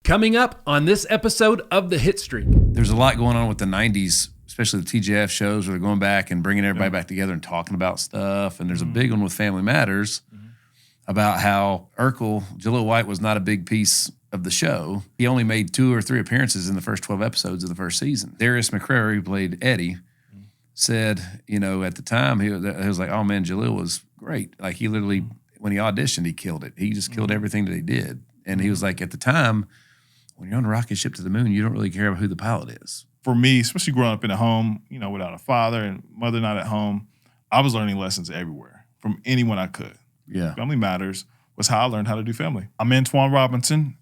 Coming up on this episode of the Hitstreak. There's a lot going on with the 90s, especially the TGF shows where they're going back and bringing everybody back together and talking about stuff. And there's a big one with Family Matters about how Urkel, Jaleel White, was not a big piece of the show. He only made 2 or 3 appearances in the first 12 episodes of the first season. Darius McCrary, who played Eddie, said, at the time, he was like, oh man, Jaleel was great. Like he literally, when he auditioned, he killed it. He just killed everything that he did. And he was like, at the time, when you're on a rocket ship to the moon, you don't really care about who the pilot is. For me, especially growing up in a home, without a father and mother not at home, I was learning lessons everywhere from anyone I could. Yeah. Family Matters was how I learned how to do family. I'm Antjuan Robinson.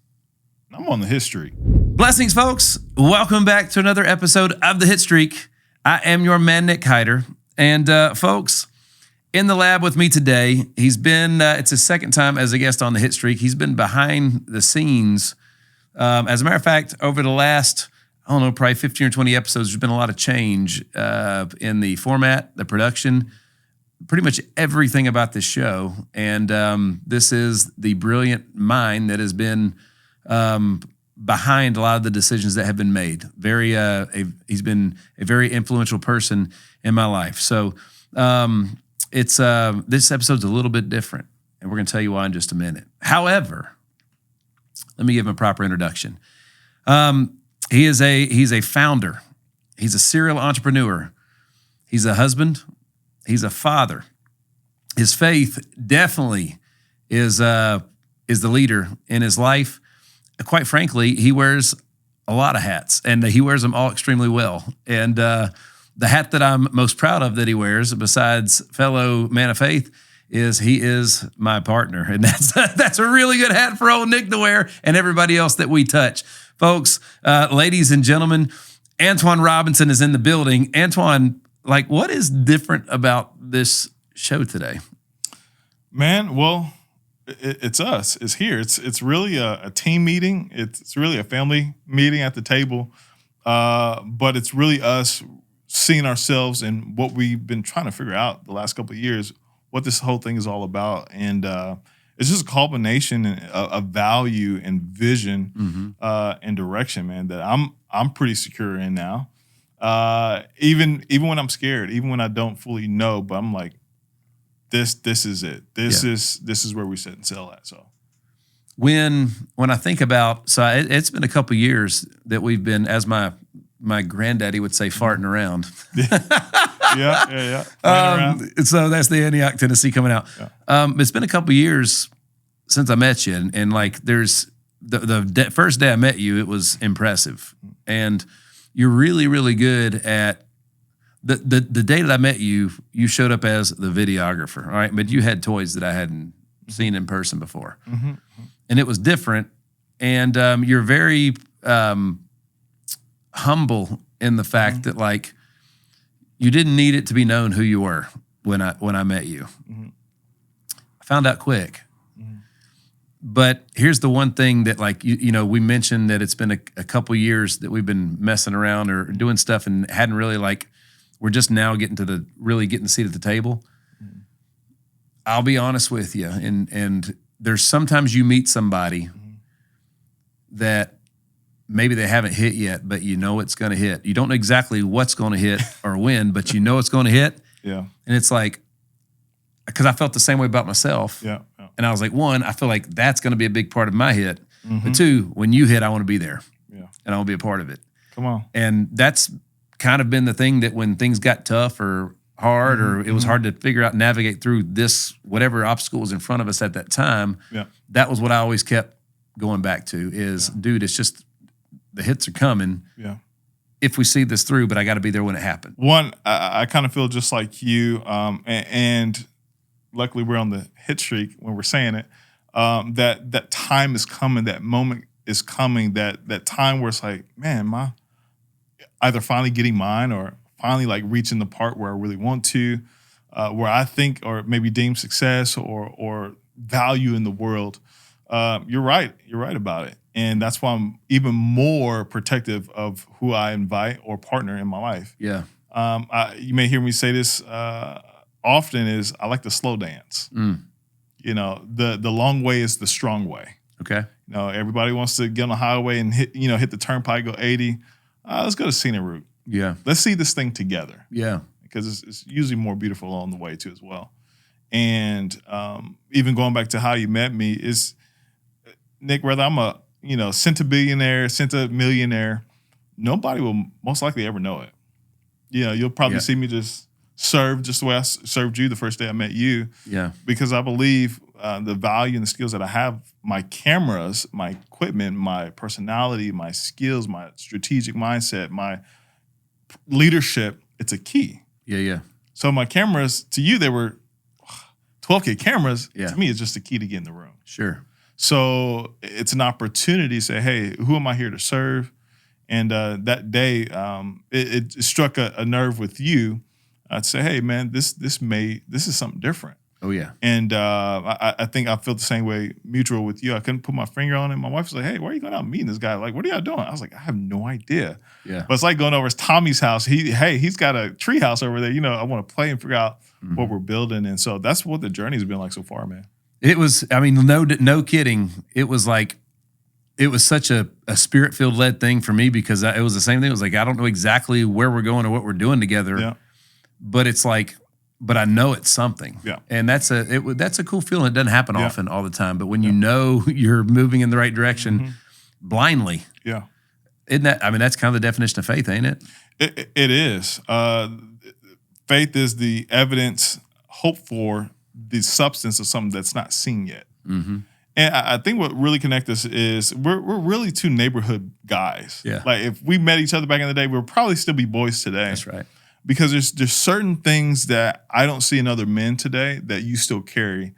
I'm on the Hitstreak. Blessings, folks. Welcome back to another episode of the Hitstreak. I am your man, Nick Hyder. And folks, in the lab with me today, he's been, it's his second time as a guest on the Hitstreak. He's been behind the scenes. As a matter of fact, over the last, probably 15 or 20 episodes, there's been a lot of change in the format, the production, pretty much everything about this show. And this is the brilliant mind that has been behind a lot of the decisions that have been made. He's been a very influential person in my life. So this episode's a little bit different, and we're going to tell you why in just a minute. However, let me give him a proper introduction. He's a founder. He's a serial entrepreneur. He's a husband. He's a father. His faith definitely is the leader in his life. Quite frankly, he wears a lot of hats, and he wears them all extremely well. And the hat that I'm most proud of that he wears, besides fellow man of faith, is he is my partner. And that's a really good hat for old Nick to wear and everybody else that we touch. Folks, ladies and gentlemen, Antjuan Robinson is in the building. Antjuan, what is different about this show today? Man, well, it's us. It's here. It's really a team meeting. It's really a family meeting at the table. But it's really us seeing ourselves in what we've been trying to figure out the last couple of years, what this whole thing is all about. And it's just a culmination of value and vision and direction, man, that I'm pretty secure in now. Even when I'm scared, even when I don't fully know, but I'm like, this is it. This is where we sit and sail at. So when I think about, it's been a couple of years that we've been, as my granddaddy would say, farting around. Yeah. So that's the Antioch, Tennessee coming out. Yeah. It's been a couple of years since I met you, and there's the first day I met you, it was impressive, and you're really, really good at the day that I met you. You showed up as the videographer, all right, but you had toys that I hadn't seen in person before, and it was different. And you're very humble in the fact that you didn't need it to be known who you were when I met you. I found out quick. But here's the one thing that we mentioned that it's been a couple years that we've been messing around or doing stuff and hadn't really we're just now getting to getting the seat at the table. I'll be honest with you. And there's sometimes you meet somebody that maybe they haven't hit yet, but it's going to hit. You don't know exactly what's going to hit or when, but you know it's going to hit. Yeah. And it's because I felt the same way about myself. Yeah. And I was like, one, I feel like that's going to be a big part of my hit. But 2, when you hit, I want to be there. Yeah. And I want to be a part of it. Come on. And that's kind of been the thing that when things got tough or hard or it was hard to figure out, navigate through this, whatever obstacle was in front of us at that time, that was what I always kept going back to is, dude, it's just the hits are coming. Yeah. If we see this through, but I got to be there when it happens. One, I kind of feel just like you, and luckily we're on the Hitstreak when we're saying it, that time is coming, that moment is coming, that time where it's like, man, either finally getting mine or finally reaching the part where I really want to, where I think or maybe deem success or value in the world. You're right about it. And that's why I'm even more protective of who I invite or partner in my life. Yeah. You may hear me say this often is I like to slow dance. The long way is the strong way. Okay. You know, everybody wants to get on the highway and hit the turnpike, go 80. Let's go to scenic route. Yeah. Let's see this thing together. Yeah. Because it's usually more beautiful along the way too as well. And even going back to how you met me is, Nick, whether I'm a centibillionaire, centimillionaire, nobody will most likely ever know it. You know, you'll probably see me just serve just the way I served you the first day I met you. Yeah. Because I believe the value and the skills that I have, my cameras, my equipment, my personality, my skills, my strategic mindset, my leadership, it's a key. Yeah, yeah. So my cameras, to you, they were 12K cameras. Yeah. To me, it's just the key to get in the room. Sure. So it's an opportunity to say, hey, who am I here to serve? And that day, it struck a nerve with you. I'd say, hey, man, this is something different. Oh, yeah. And I think I felt the same way mutual with you. I couldn't put my finger on it. My wife was like, hey, where are you going out meeting this guy? Like, what are y'all doing? I was like, I have no idea. Yeah. But it's like going over to Tommy's house. He's got a tree house over there. You know, I want to play and figure out what we're building. And so that's what the journey has been like so far, man. It was, I mean, no kidding. It was such a spirit-filled led thing for me because it was the same thing. It was like, I don't know exactly where we're going or what we're doing together. Yeah. But it's like, but I know it's something. Yeah. And that's a cool feeling. It doesn't happen often all the time. But when you know you're moving in the right direction blindly. Yeah. Isn't that, I mean, that's kind of the definition of faith, ain't it? It is. Faith is the evidence, hope for the substance of something that's not seen yet. Mm-hmm. And I think what really connects us is we're really two neighborhood guys. Yeah. Like if we met each other back in the day, we'll probably still be boys today. That's right. Because there's certain things that I don't see in other men today that you still carry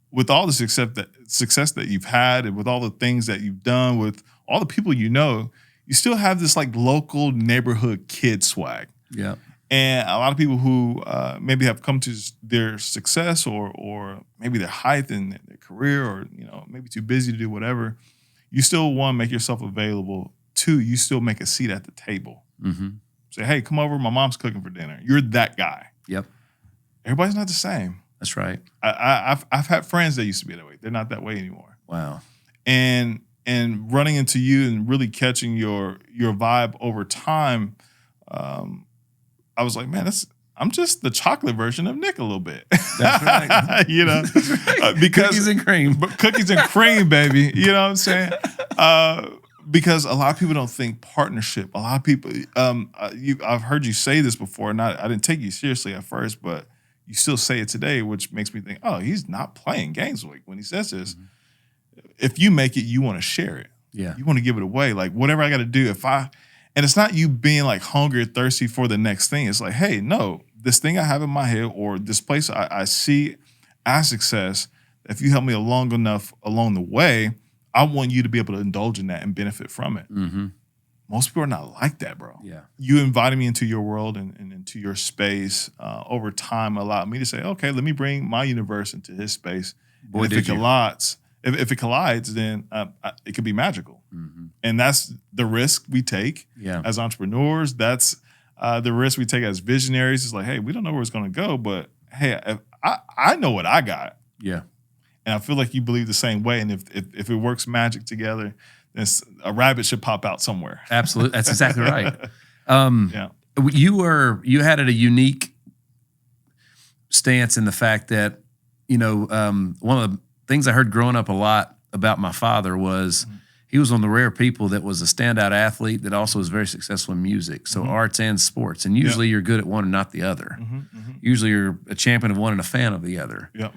with all the success that you've had and with all the things that you've done with all the people you know, you still have this like local neighborhood kid swag. Yeah. And a lot of people who maybe have come to their success or maybe their height in their career or, maybe too busy to do whatever, you still, one, make yourself available. Two, you still make a seat at the table. Mm-hmm. Say, hey, come over. My mom's cooking for dinner. You're that guy. Yep. Everybody's not the same. That's right. I've had friends that used to be that way. They're not that way anymore. Wow. And running into you and really catching your vibe over time, I was like, man, I'm just the chocolate version of Nick a little bit. That's right. Because cookies and cream. Cookies and cream, baby. You know what I'm saying? Because a lot of people don't think partnership. A lot of people, I've heard you say this before, and I didn't take you seriously at first, but you still say it today, which makes me think, oh, he's not playing games when he says this. Mm-hmm. If you make it, you want to share it. Yeah. You want to give it away. Like whatever I got to do, and it's not you being like hungry or thirsty for the next thing. It's like, hey, no, this thing I have in my head or this place I see as success, if you help me along the way, I want you to be able to indulge in that and benefit from it. Mm-hmm. Most people are not like that, bro. Yeah. You invited me into your world and into your space over time allowed me to say, okay, let me bring my universe into his space. Boy, and if it collides, then it could be magical. Mm-hmm. And that's the risk we take as entrepreneurs. That's the risk we take as visionaries. It's like, hey, we don't know where it's going to go, but hey, I know what I got. Yeah. And I feel like you believe the same way. And if it works magic together, then a rabbit should pop out somewhere. Absolutely. That's exactly right. Yeah. You had a unique stance in the fact that, one of the things I heard growing up a lot about my father was he was one of the rare people that was a standout athlete that also was very successful in music. So arts and sports. And usually you're good at one and not the other. Mm-hmm, mm-hmm. Usually you're a champion of one and a fan of the other. Yeah.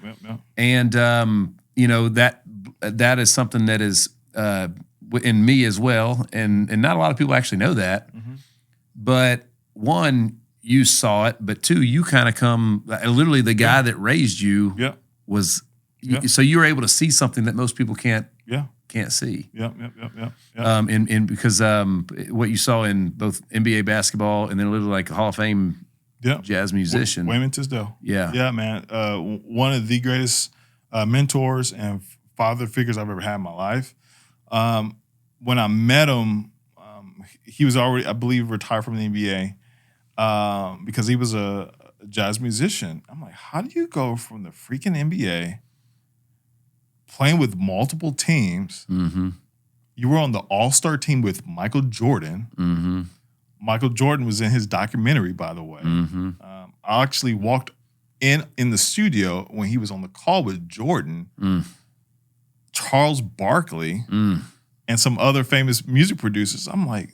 And, that is something that is in me as well. And not a lot of people actually know that. Mm-hmm. But one, you saw it. But two, you kind of come, literally the guy that raised you was, so you were able to see something that most people can't see. Yeah. And because what you saw in both NBA basketball and then literally like a Hall of Fame jazz musician. Wayman Tisdale. Yeah. Yeah, man. One of the greatest mentors and father figures I've ever had in my life. When I met him, he was already, I believe, retired from the NBA because he was a jazz musician. I'm like, how do you go from the freaking NBA playing with multiple teams, You were on the All-Star team with Michael Jordan. Mm-hmm. Michael Jordan was in his documentary, by the way. Mm-hmm. I actually walked in the studio when he was on the call with Jordan, Charles Barkley, and some other famous music producers. I'm like,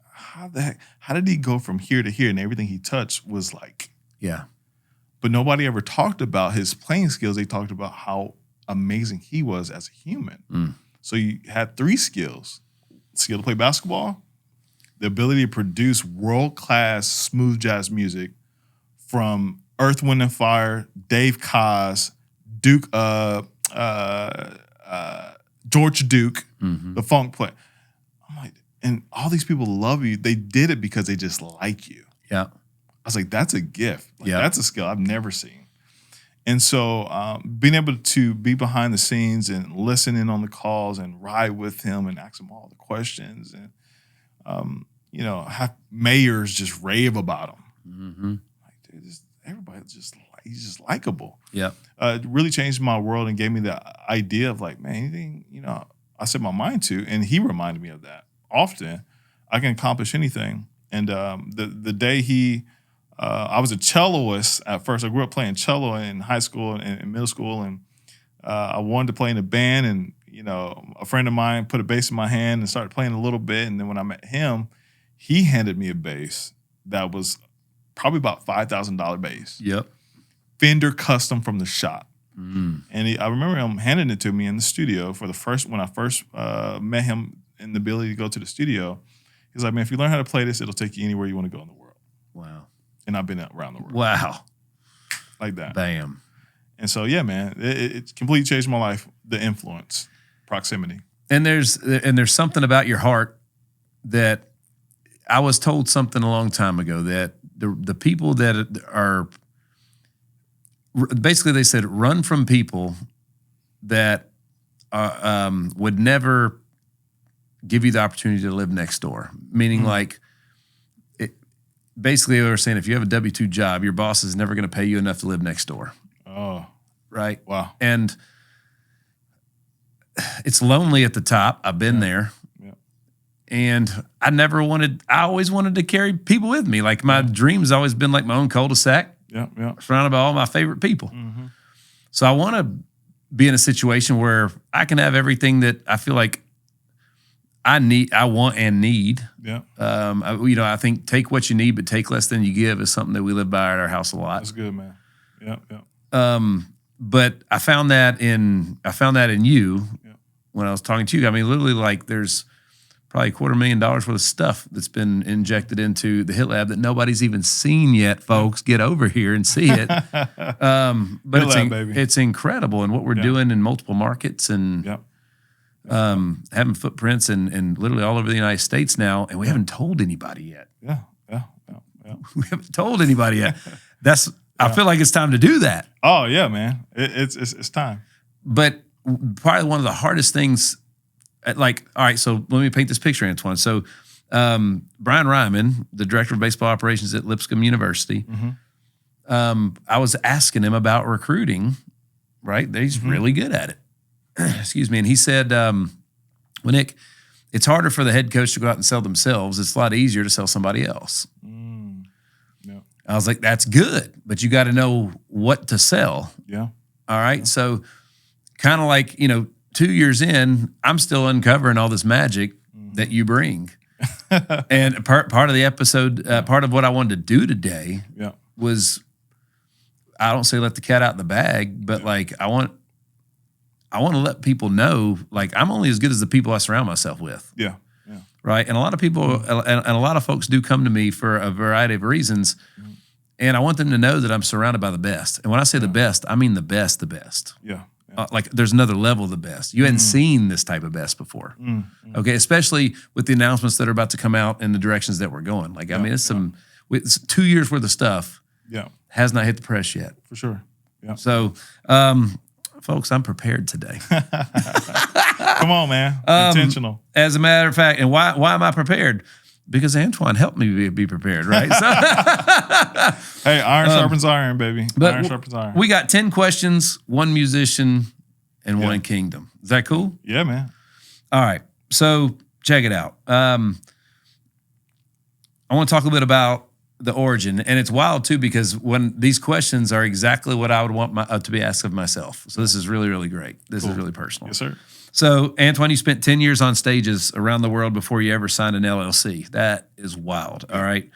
how did he go from here to here? And everything he touched was like, yeah. But nobody ever talked about his playing skills. They talked about how amazing he was as a human. So you had 3 skills: skill to play basketball, the ability to produce world-class smooth jazz music from Earth, Wind and Fire, Dave Koz, Duke, George Duke, the funk player. I'm like, and all these people love you. They did it because they just like you. Yeah. I was like, that's a gift. Like, Yeah. That's a skill I've never seen. And so being able to be behind the scenes and listen in on the calls and ride with him and ask him all the questions and, have mayors just rave about him. Mm-hmm. Like, dude, he's just likable. Yeah. It really changed my world and gave me the idea of like, man, anything, I set my mind to, and he reminded me of that often. I can accomplish anything. And the day I was a celloist at first. I grew up playing cello in high school and in middle school, and I wanted to play in a band. And a friend of mine put a bass in my hand and started playing a little bit. And then when I met him, he handed me a bass that was probably about $5,000 bass. Yep. Fender custom from the shop. And I remember him handing it to me in the studio when I first met him and the ability to go to the studio. He's like, man, if you learn how to play this, it'll take you anywhere you want to go in the world. Wow. And I've been around the world. Wow. Like that. Bam. And so, yeah, man, it completely changed my life, the influence, proximity. And there's something about your heart that I was told something a long time ago that the people that are basically, they said, run from people that would never give you the opportunity to live next door. Meaning like, basically they were saying if you have a W-2 job, your boss is never going to pay you enough to live next door. Oh. Right? Wow. And it's lonely at the top. I've been there. Yeah. And I always wanted to carry people with me. Like my dream's always been like my own cul-de-sac. Yeah. Surrounded by all my favorite people. So I want to be in a situation where I can have everything that I feel like I want and need. Yeah. I think take what you need, but take less than you give is something that we live by at our house a lot. That's good, man. Yeah. But I found that in you when I was talking to you. I mean, literally, like there's probably $250,000 worth of stuff that's been injected into the HitLab that nobody's even seen yet, folks. Get over here and see it. But HitLab, baby. It's incredible, and what we're doing in multiple markets and having footprints and literally all over the United States now, and we haven't told anybody yet. Yeah. We haven't told anybody yet. I feel like it's time to do that. Oh yeah, man. It's time. But probably one of the hardest things, like, all right, so let me paint this picture, Antjuan. So Brian Ryman, the director of baseball operations at Lipscomb University, I was asking him about recruiting, right? He's really good at it. Excuse me. And he said, well, Nick, it's harder for the head coach to go out and sell themselves. It's a lot easier to sell somebody else. I was like, that's good, but you got to know what to sell. Yeah. All right. So kind of like, 2 years in, I'm still uncovering all this magic that you bring. And part of the episode, part of what I wanted to do today was, I don't say let the cat out of the bag, but like I want to let people know, like I'm only as good as the people I surround myself with. Yeah. Right. And a lot of people and a lot of folks do come to me for a variety of reasons. And I want them to know that I'm surrounded by the best. And when I say the best, I mean the best. Yeah. Like there's another level of the best. You hadn't seen this type of best before. Okay. Especially with the announcements that are about to come out in the directions that we're going. Like, I mean, it's 2 years worth of stuff. Yeah. Has not hit the press yet. For sure. Yeah. So, folks, I'm prepared today. Come on, man. Intentional. As a matter of fact, and why am I prepared? Because Antjuan helped me be prepared, right? So, hey, iron sharpens iron, baby. Iron sharpens iron. We got 10 questions, one musician, and one kingdom. Is that cool? Yeah, man. All right. So check it out. I want to talk a little bit about the origin, and it's wild too because when these questions are exactly what I would want to be asked of myself. So this is really, really great. This is really personal. Yes, sir. So Antjuan, you spent 10 years on stages around the world before you ever signed an LLC. That is wild. All right.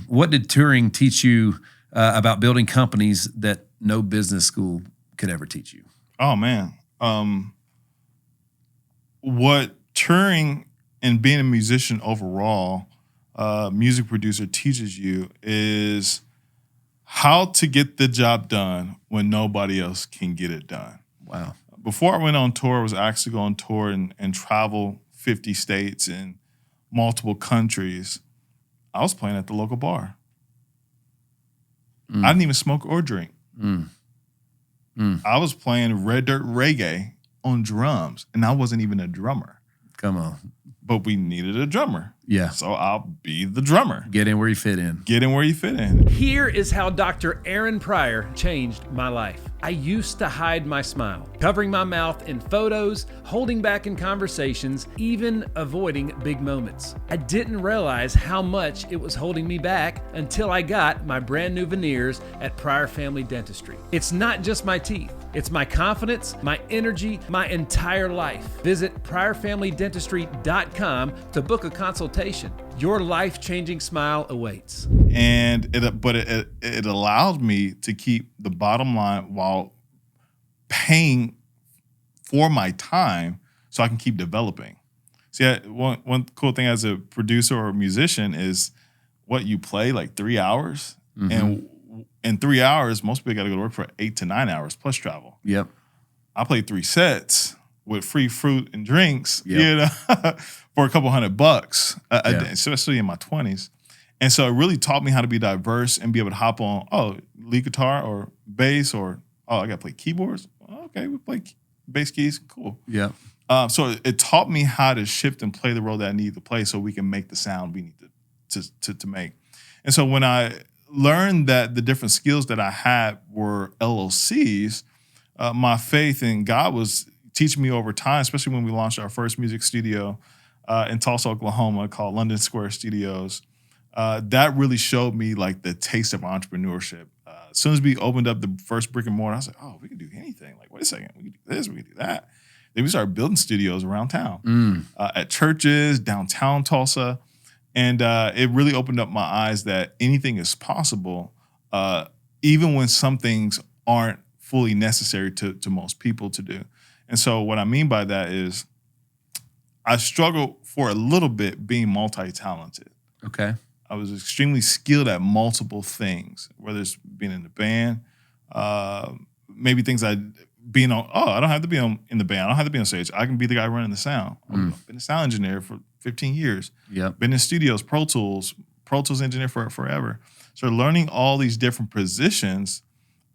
What did touring teach you about building companies that no business school could ever teach you? Oh man. What touring and being a musician overall, music producer teaches you is how to get the job done when nobody else can get it done. Wow. Before I went on tour, I was actually go on tour and travel 50 states and multiple countries. I was playing at the local bar. I didn't even smoke or drink. I was playing red dirt reggae on drums, and I wasn't even a drummer. Come on. But we needed a drummer. Yeah. So I'll be the drummer. Get in where you fit in. Get in where you fit in. Here is how Dr. Aaron Pryor changed my life. I used to hide my smile, covering my mouth in photos, holding back in conversations, even avoiding big moments. I didn't realize how much it was holding me back until I got my brand new veneers at Pryor Family Dentistry. It's not just my teeth. It's my confidence, my energy, my entire life. Visit PryorFamilyDentistry.com to book a consultation. Your life-changing smile awaits. And it allowed me to keep the bottom line while paying for my time so I can keep developing. See, one cool thing as a producer or a musician is what you play like 3 hours. And in 3 hours, most people got to go to work for 8 to 9 hours plus travel. Yep. I played 3 sets with free fruit and drinks, Yep. you know, for a couple $100 a day, especially in my 20s. And so it really taught me how to be diverse and be able to hop on, lead guitar or bass or, I got to play keyboards. Okay, we play bass keys. Cool. Yeah. So it taught me how to shift and play the role that I need to play so we can make the sound we need to make. And so when I learned that the different skills that I had were LLCs, my faith in God was teaching me over time, especially when we launched our first music studio in Tulsa, Oklahoma, called London Square Studios. That really showed me like the taste of entrepreneurship. As soon as we opened up the first brick and mortar, I was like, we can do anything. Like, wait a second, we can do this, we can do that. Then we started building studios around town, at churches, downtown Tulsa. And it really opened up my eyes that anything is possible, even when some things aren't fully necessary to most people to do. And so what I mean by that is I struggled for a little bit being multi-talented. Okay. I was extremely skilled at multiple things, whether it's being in the band, maybe things I don't have to be in the band. I don't have to be on stage. I can be the guy running the sound. I've been a sound engineer for 15 years. Yep. Been in studios, Pro Tools engineer for forever. So learning all these different positions,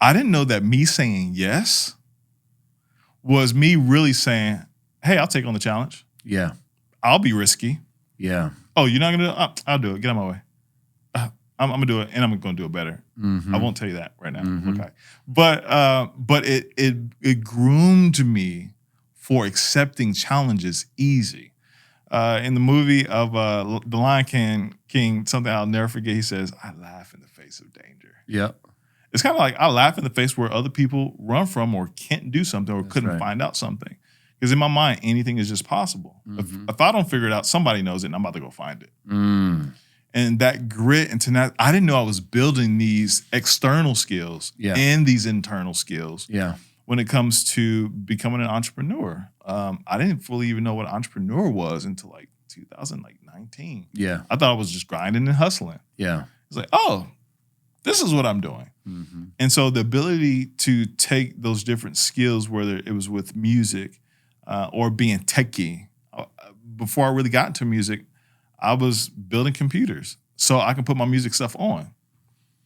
I didn't know that me saying yes was me really saying, hey, I'll take on the challenge. Yeah. I'll be risky. Yeah. Oh, you're not going to do it? I'll do it. Get out of my way. I'm going to do it, and I'm going to do it better. I won't tell you that right now. Okay. But it groomed me for accepting challenges easy. In the movie of The Lion King, something I'll never forget, he says, I laugh in the face of danger. Yep. It's kind of like I laugh in the face where other people run from or can't do something or couldn't find out something. Because in my mind, anything is just possible. If I don't figure it out, somebody knows it, and I'm about to go find it. And that grit and tenacity, I didn't know I was building these external skills and these internal skills. Yeah. When it comes to becoming an entrepreneur, I didn't fully even know what an entrepreneur was until like 2019. Yeah. I thought I was just grinding and hustling. Yeah. It's like, this is what I'm doing. And so the ability to take those different skills, whether it was with music or being techie, before I really got into music, I was building computers so I can put my music stuff on.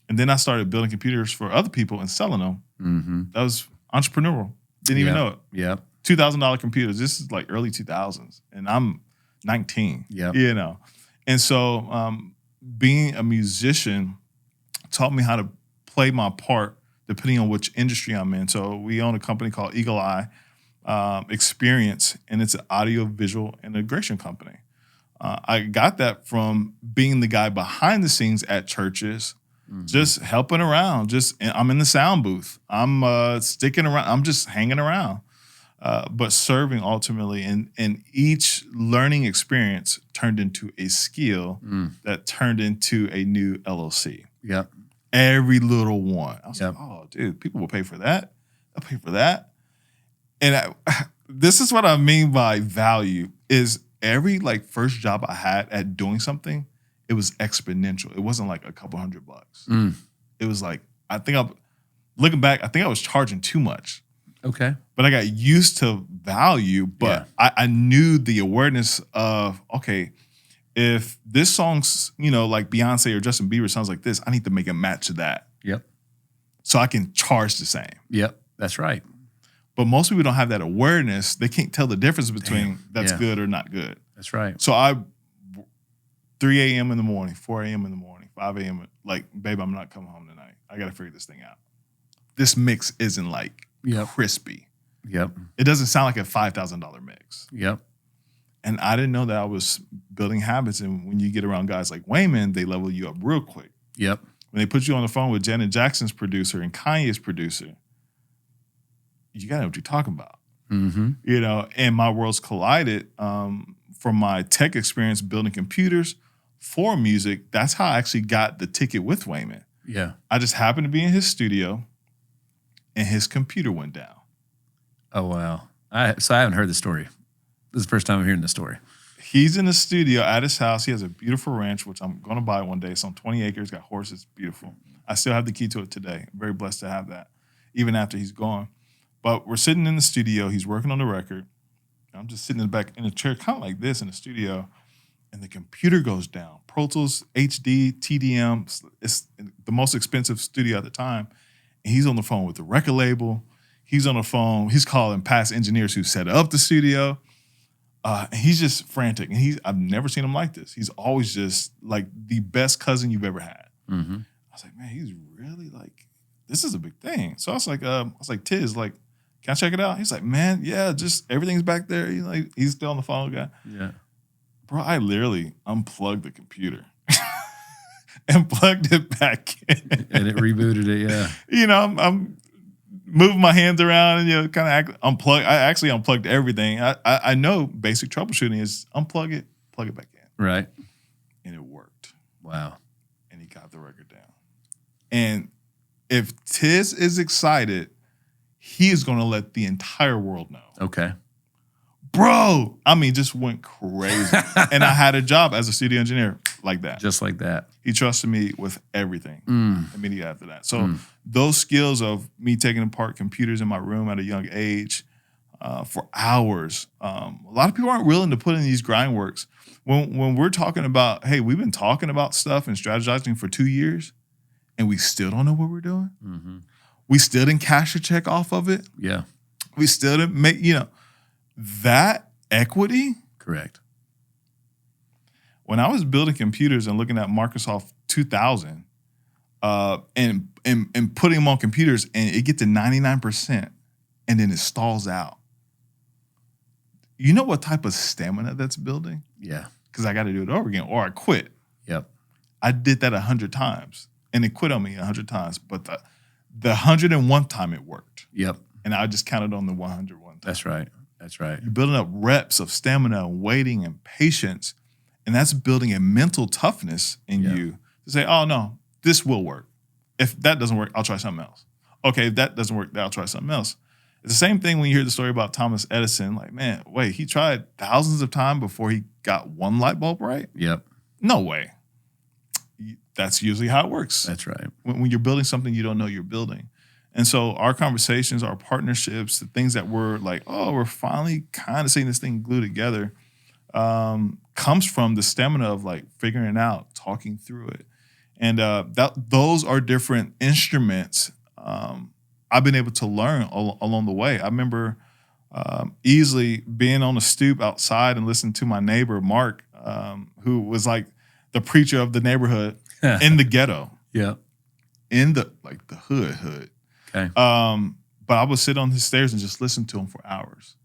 And then I started building computers for other people and selling them. That was entrepreneurial. Didn't even know it. Yeah. $2,000 computers. This is like early 2000s. And I'm 19. Yeah. You know. And so being a musician taught me how to play my part depending on which industry I'm in. So we own a company called Eagle Eye. experience, and it's an audio-visual integration company. I got that from being the guy behind the scenes at churches, just helping around. I'm in the sound booth. I'm sticking around. I'm just hanging around, but serving ultimately. And each learning experience turned into a skill that turned into a new LLC. Yep. Every little one. I was like, oh, dude, people will pay for that. They'll pay for that. And this is what I mean by value is every first job I had at doing something, it was exponential. It wasn't like a couple $100. It was like, looking back, I think I was charging too much. Okay. But I got used to value, but I knew the awareness of, okay, if this song's, like Beyonce or Justin Bieber sounds like this, I need to make a match to that. Yep. So I can charge the same. Yep. That's right. But most people don't have that awareness. They can't tell the difference between that's good or not good. That's right. So 3 a.m. in the morning, 4 a.m. in the morning, 5 a.m. Babe, I'm not coming home tonight. I got to figure this thing out. This mix isn't crispy. Yep. It doesn't sound like a $5,000 mix. Yep. And I didn't know that I was building habits. And when you get around guys like Wayman, they level you up real quick. Yep. When they put you on the phone with Janet Jackson's producer and Kanye's producer, you got to know what you're talking about. Mm-hmm. And my worlds collided from my tech experience building computers for music. That's how I actually got the ticket with Wayman. Yeah. I just happened to be in his studio and his computer went down. Oh, wow. So I haven't heard the story. This is the first time I'm hearing the story. He's in the studio at his house. He has a beautiful ranch, which I'm going to buy one day. It's on 20 acres, got horses, beautiful. I still have the key to it today. I'm very blessed to have that, even after he's gone. But we're sitting in the studio. He's working on the record. I'm just sitting in the back in a chair, kind of like this in the studio, and the computer goes down. Pro Tools, HD, TDM. It's the most expensive studio at the time. And he's on the phone with the record label. He's on the phone. He's calling past engineers who set up the studio. And he's just frantic. And I've never seen him like this. He's always just like the best cousin you've ever had. Mm-hmm. I was like, man, he's really this is a big thing. So I was like, Tiz, can I check it out? He's like, man, yeah, just everything's back there. He's still on the phone, guy. Yeah. Bro, I literally unplugged the computer and plugged it back in. And it rebooted it, yeah. I'm moving my hands around and, kind of unplug. I actually unplugged everything. I know basic troubleshooting is unplug it, plug it back in. Right. And it worked. Wow. And he got the record down. And if Tiz is excited, he is going to let the entire world know. Okay. Bro, just went crazy. And I had a job as a studio engineer like that. Just like that. He trusted me with everything immediately after that. So those skills of me taking apart computers in my room at a young age for hours, a lot of people aren't willing to put in these grind works. When we're talking about, hey, we've been talking about stuff and strategizing for 2 years, and we still don't know what we're doing. Mm-hmm. We still didn't cash a check off of it. Yeah. We still didn't make, that equity. Correct. When I was building computers and looking at Microsoft 2000 and putting them on computers and it gets to 99% and then it stalls out. You know what type of stamina that's building? Yeah. Because I got to do it over again or I quit. Yep. I did that 100 times and it quit on me 100 times. But the 101th time it worked. Yep. And I just counted on the 101 time. That's right. That's right. You're building up reps of stamina and waiting and patience. And that's building a mental toughness in you to say, oh, no, this will work. If that doesn't work, I'll try something else. Okay, if that doesn't work, I'll try something else. It's the same thing when you hear the story about Thomas Edison. Like, man, wait, he tried thousands of times before he got one light bulb right? Yep. No way. That's usually how it works. That's right. When you're building something you don't know you're building. And so our conversations, our partnerships, the things that we're like, oh, we're finally kind of seeing this thing glue together, comes from the stamina of figuring it out, talking through it. And those are different instruments I've been able to learn along the way. I remember easily being on a stoop outside and listening to my neighbor, Mark, who was the preacher of the neighborhood in the ghetto. Yeah. In the hood. Okay. But I would sit on his stairs and just listen to him for hours.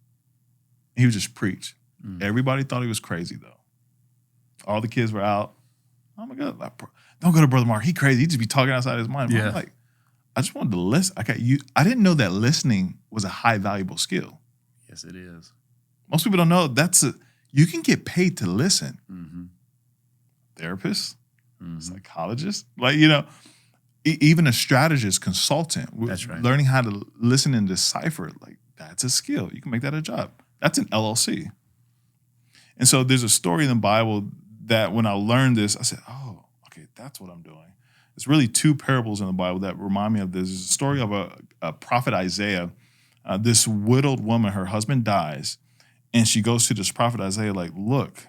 He would just preach. Everybody thought he was crazy, though. All the kids were out. Oh, my God. Like, don't go to Brother Mark. He crazy. He just be talking outside his mind. Yeah. I'm like, I just wanted to listen. I didn't know that listening was a high valuable skill. Yes, it is. Most people don't know you can get paid to listen. Therapists, psychologists, even a strategist, consultant. That's right. Learning how to listen and decipher, that's a skill. You can make that a job. That's an LLC. And so there's a story in the Bible that when I learned this, I said, oh, okay, that's what I'm doing. It's really two parables in the Bible that remind me of this. There's a story of a prophet Isaiah. This widowed woman, her husband dies, and she goes to this prophet Isaiah look,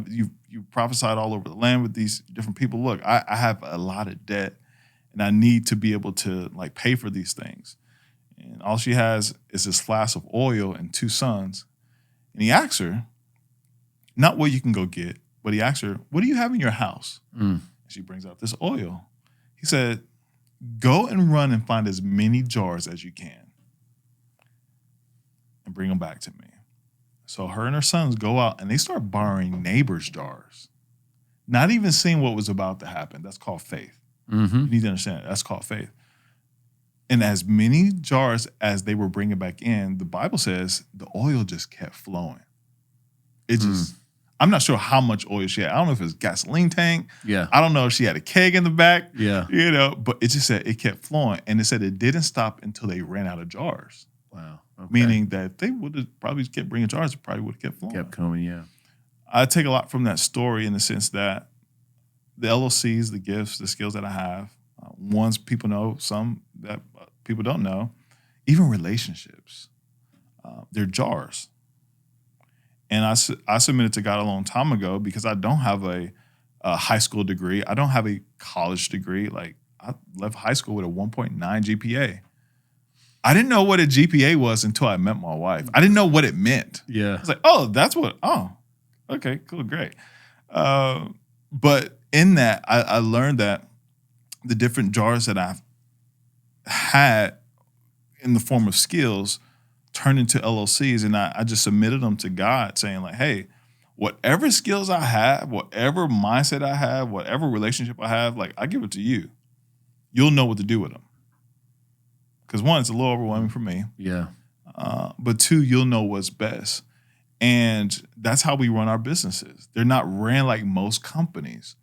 you prophesied all over the land with these different people. Look, I have a lot of debt, and I need to be able to pay for these things. And all she has is this flask of oil and 2 sons. And he asks her, not what you can go get, but he asks her, what do you have in your house? And she brings out this oil. He said, go and run and find as many jars as you can and bring them back to me. So her and her sons go out and they start borrowing neighbors' jars, not even seeing what was about to happen. That's called faith. You need to understand that's called faith. And as many jars as they were bringing back in, the Bible says the oil just kept flowing. It just, I'm not sure how much oil she had. I don't know if it was a gasoline tank. Yeah. I don't know if she had a keg in the back. Yeah. But it just said it kept flowing. And it said it didn't stop until they ran out of jars. Wow. Okay. Meaning that if they would have probably kept bringing jars, it probably would have kept flowing. Kept coming, yeah. I take a lot from that story in the sense that the LLCs, the gifts, the skills that I have, ones people know, some that people don't know, even relationships, they're jars. And I submitted to God a long time ago because I don't have a high school degree. I don't have a college degree. I left high school with a 1.9 GPA. I didn't know what a GPA was until I met my wife. I didn't know what it meant. Yeah. I was like, oh, okay, cool, great. But in that, I learned that the different jars that I've had in the form of skills turned into LLCs, and I just submitted them to God saying hey, whatever skills I have, whatever mindset I have, whatever relationship I have, I give it to you. You'll know what to do with them. Because one, it's a little overwhelming for me. Yeah. But 2, you'll know what's best. And that's how we run our businesses. They're not ran like most companies,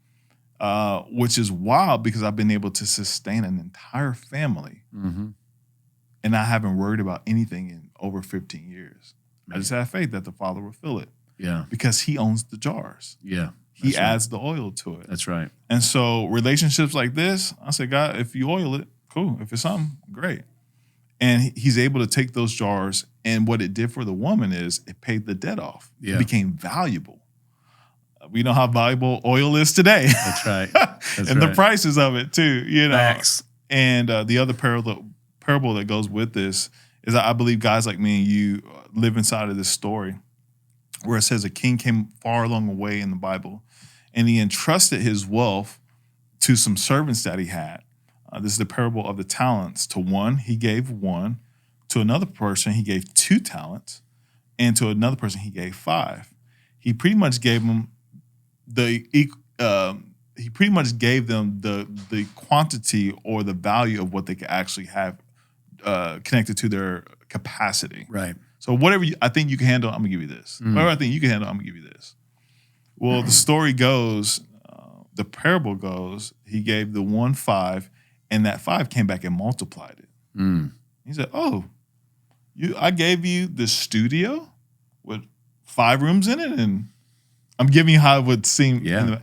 which is wild because I've been able to sustain an entire family. And I haven't worried about anything in over 15 years. I just have faith that the Father will fill it. Yeah. Because he owns the jars. Yeah. He adds the oil to it. That's right. And so relationships like this, I say, God, if you oil it, cool. If it's something, great. And he's able to take those jars, and what it did for the woman is it paid the debt off. Yeah. It became valuable. We know how valuable oil is today. That's right. And the prices of it too, Facts. And the other parable that goes with this is I believe guys like me and you live inside of this story where it says a king came far along the way in the Bible, and he entrusted his wealth to some servants that he had. This is the parable of the talents. To one, he gave 1. To another person, he gave 2 talents. And to another person, he gave 5. He pretty much gave them the quantity or the value of what they could actually have connected to their capacity. Right. So whatever I think you can handle, I'm gonna give you this. Whatever I think you can handle, I'm gonna give you this. Well, the story goes, the parable goes, he gave the 1 5, and that 5 came back and multiplied it. He said, "Oh, I gave you the studio with 5 rooms in it, and I'm giving you how it would seem. Yeah.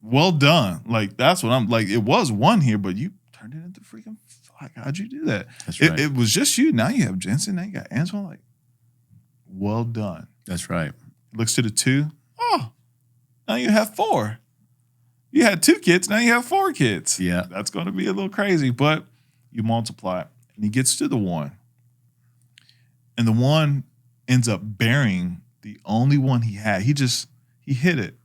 Well done. That's what I'm it was 1 here, but you turned it into freaking 5. How'd you do that? That's right. It was just you. Now you have Jensen. Now you got Antjuan. Well done. That's right. Looks to the 2. Oh, now you have 4. You had 2 kids. Now you have 4 kids. Yeah. That's going to be a little crazy, but you multiply it. And he gets to the 1. And the 1 ends up burying the only one he had. He hid it.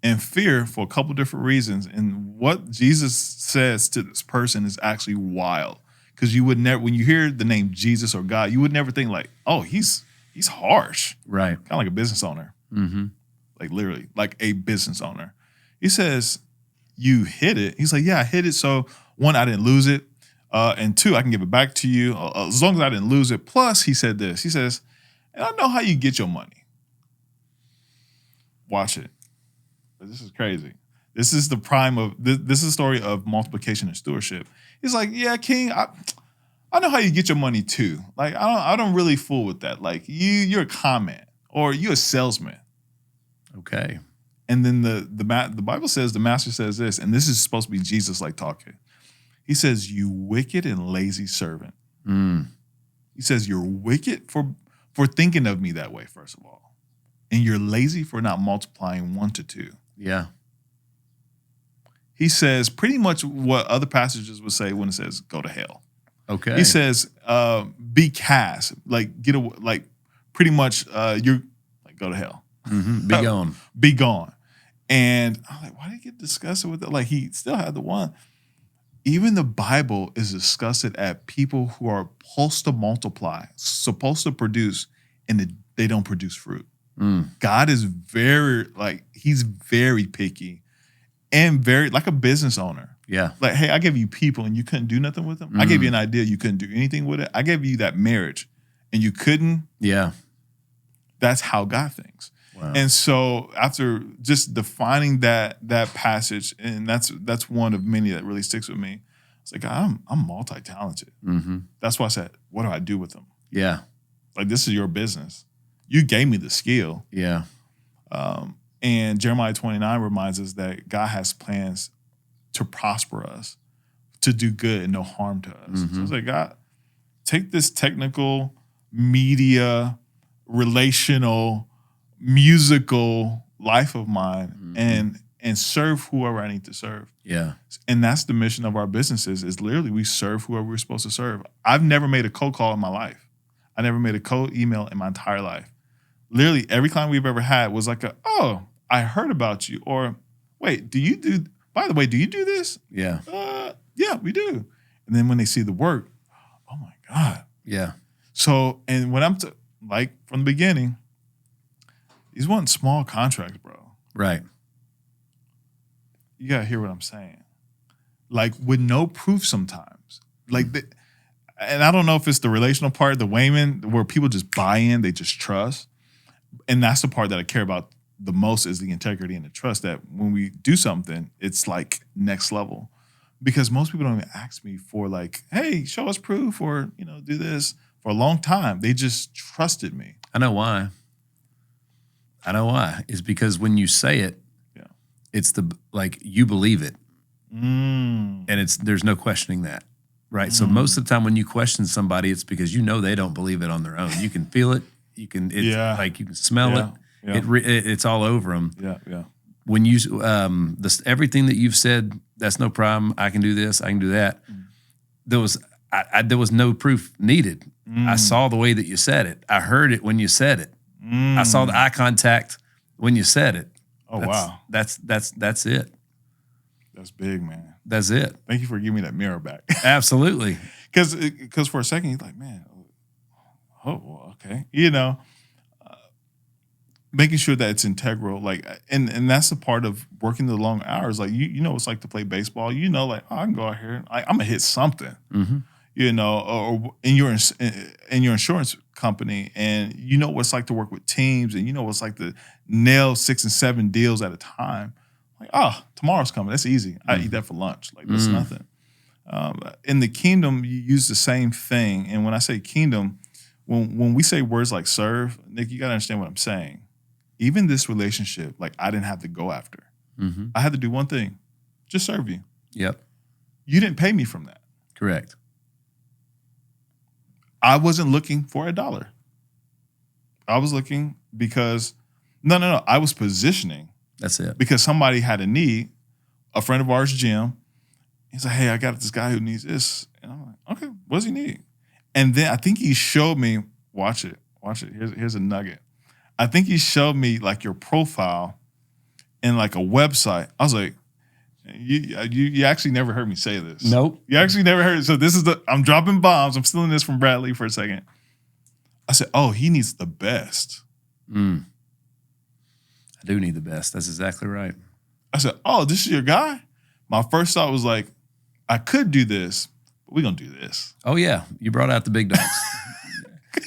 And fear for a couple different reasons. And what Jesus says to this person is actually wild. Because you would never, when you hear the name Jesus or God, you would never think like, oh, he's harsh. Right. Kind of like a business owner. Mm-hmm. Like literally, like a business owner. He says, you hid it. He's like, yeah, I hid it. So one, I didn't lose it. And two, I can give it back to you as long as I didn't lose it. Plus, he said this. He says, and I know how you get your money. Watch it. But this is crazy. This is the prime of, this is a story of multiplication and stewardship. He's like, yeah, King, I know how you get your money too. Like, I don't really fool with that. Like, you're a comment or you're a salesman. Okay. And then the Bible says, the master says this, and this is supposed to be Jesus like talking. He says, you wicked and lazy servant. He says, you're wicked for thinking of me that way, first of all. And you're lazy for not multiplying 1 to 2. Yeah. He says pretty much what other passages would say when it says go to hell. Okay. He says be cast, like get away, like pretty much you're like go to hell. Mm-hmm. Be gone. Be gone. And I'm like, why did he get disgusted with it? Like he still had the one. Even the Bible is disgusted at people who are supposed to multiply, supposed to produce, and they don't produce fruit. God is he's very picky and very like a business owner. Yeah. Like, hey, I gave you people and you couldn't do nothing with them. I gave you an idea, you couldn't do anything with it. I gave you that marriage and you couldn't. Yeah. That's how God thinks. Wow. And so after just defining that passage, and that's one of many that really sticks with me. It's like, I'm multi-talented. Mm-hmm. That's why I said, what do I do with them? Yeah. Like, this is your business. You gave me the skill. Yeah. And Jeremiah 29 reminds us that God has plans to prosper us, to do good and no harm to us. Mm-hmm. So it's like, God, take this technical, media, relational, musical life of mine and serve whoever I need to serve. Yeah. And that's the mission of our businesses is literally we serve whoever we're supposed to serve. I've never made a cold call in my life. I never made a cold email in my entire life. Literally every client we've ever had was like I heard about you, or wait, by the way, do you do this? Yeah. Yeah, we do. And then when they see the work, oh my God. Yeah. So, and when I'm like from the beginning, these weren't small contracts, bro. Right. You gotta hear what I'm saying. Like with no proof sometimes. Like, and I don't know if it's the relational part, the Wayman, where people just buy in, they just trust. And that's the part that I care about the most is the integrity and the trust that when we do something, it's like next level. Because most people don't even ask me for like, hey, show us proof or, do this for a long time. They just trusted me. I know why. It's because when you say it, it's you believe it. And there's no questioning that. Right. So most of the time when you question somebody, it's because they don't believe it on their own. You can feel it. You can smell it. Yeah. It's all over them. Yeah. Yeah. When you everything that you've said, that's no problem. I can do this. I can do that. There was no proof needed. I saw the way that you said it. I heard it when you said it. I saw the eye contact when you said it. Oh, wow. That's it. That's big, man. That's it. Thank you for giving me that mirror back. Absolutely. Because for a second, you're like, man, well, okay. Making sure that it's integral. Like, and that's the part of working the long hours. Like, you know what it's like to play baseball. I can go out here. I'm going to hit something, or in your insurance company. And you know what it's like to work with teams. And you know what it's like to nail 6 and 7 deals at a time. Like, tomorrow's coming. That's easy. I eat that for lunch. Like, that's nothing. In the kingdom, you use the same thing. And when I say kingdom, when we say words like serve, Nick, you got to understand what I'm saying. Even this relationship, like I didn't have to go after. I had to do one thing, just serve you. Yep. You didn't pay me from that. Correct. I wasn't looking for $1. I was looking because, no. I was positioning. That's it. Because somebody had a need, a friend of ours, Jim, he's like, hey, I got this guy who needs this. And I'm like, okay, what does he need? And then I think he showed me, watch it. Here's a nugget. I think he showed me like your profile and like a website. I was like, You actually never heard me say this. Nope. You actually never heard it. So this is I'm dropping bombs. I'm stealing this from Bradley for a second. I said, oh, he needs the best. I do need the best. That's exactly right. I said, oh, this is your guy? My first thought was like, I could do this, but we're going to do this. Oh, yeah. You brought out the big dogs.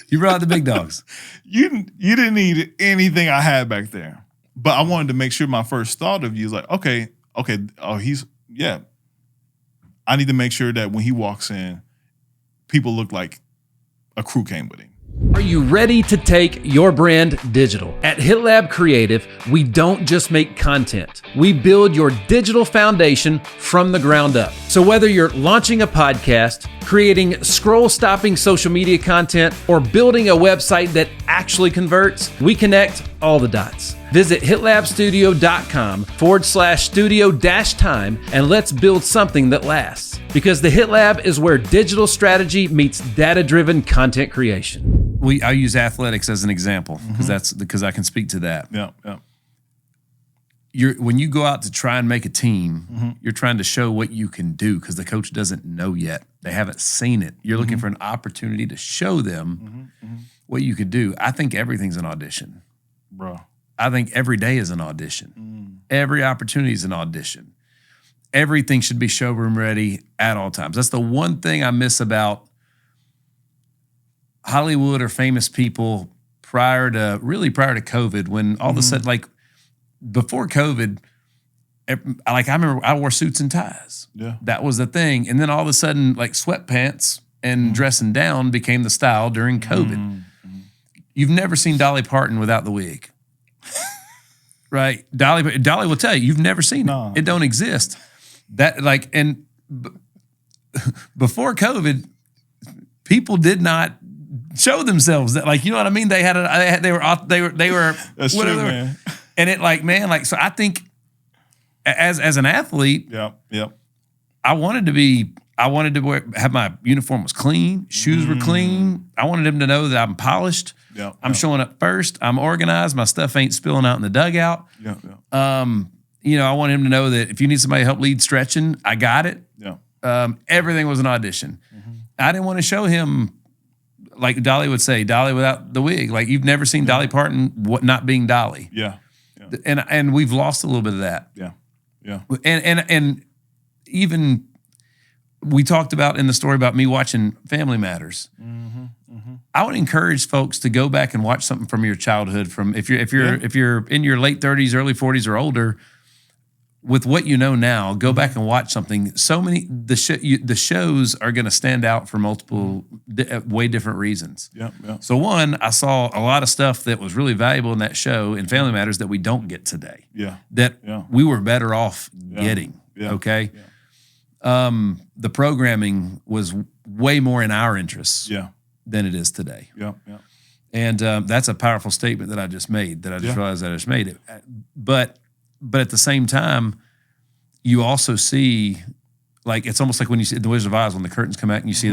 You brought out the big dogs. You didn't need anything I had back there. But I wanted to make sure my first thought of you is like, okay, oh, I need to make sure that when he walks in, people look like a crew came with him. Are you ready to take your brand digital? At HitLab Creative, we don't just make content. We build your digital foundation from the ground up. So whether you're launching a podcast, creating scroll-stopping social media content, or building a website that actually converts, we connect all the dots. Visit hitlabstudio.com/studio-time and let's build something that lasts. Because the HitLab is where digital strategy meets data-driven content creation. I use athletics as an example because I can speak to that. Yeah. When you go out to try and make a team, you're trying to show what you can do because the coach doesn't know yet. They haven't seen it. You're looking for an opportunity to show them what you could do. I think everything's an audition. Bro. I think every day is an audition. Every opportunity is an audition. Everything should be showroom ready at all times. That's the one thing I miss about Hollywood or famous people prior to COVID, when all of a sudden, like before COVID, like I remember I wore suits and ties. Yeah. That was the thing. And then all of a sudden, like sweatpants and dressing down became the style during COVID. You've never seen Dolly Parton without the wig. Right? Dolly will tell you, you've never seen it. It don't exist. Before COVID, people did not show themselves that, like, you know what I mean? They were That's true, man. And it so I think as an athlete, I wanted to have my uniform was clean, shoes were clean. I wanted them to know that I'm polished. I'm showing up first. I'm organized. My stuff ain't spilling out in the dugout. I want him to know that if you need somebody to help lead stretching, I got it. Everything was an audition. I didn't want to show him, like Dolly would say, Dolly without the wig. Like, you've never seen Dolly Parton not being Dolly. And we've lost a little bit of that. And even we talked about in the story about me watching Family Matters. I would encourage folks to go back and watch something from your childhood. From if you're in your late 30s, early 40s, or older, with what you know now, go back and watch something. So many the shows are going to stand out for multiple way different reasons. So one, I saw a lot of stuff that was really valuable in that show in Family Matters that we don't get today. That we were better off getting. Okay. The programming was way more in our interests than it is today. And that's a powerful statement that I just made, that I just realized that I just made it. But at the same time, you also see, like, it's almost like when you see The Wizard of Oz, when the curtains come out and you see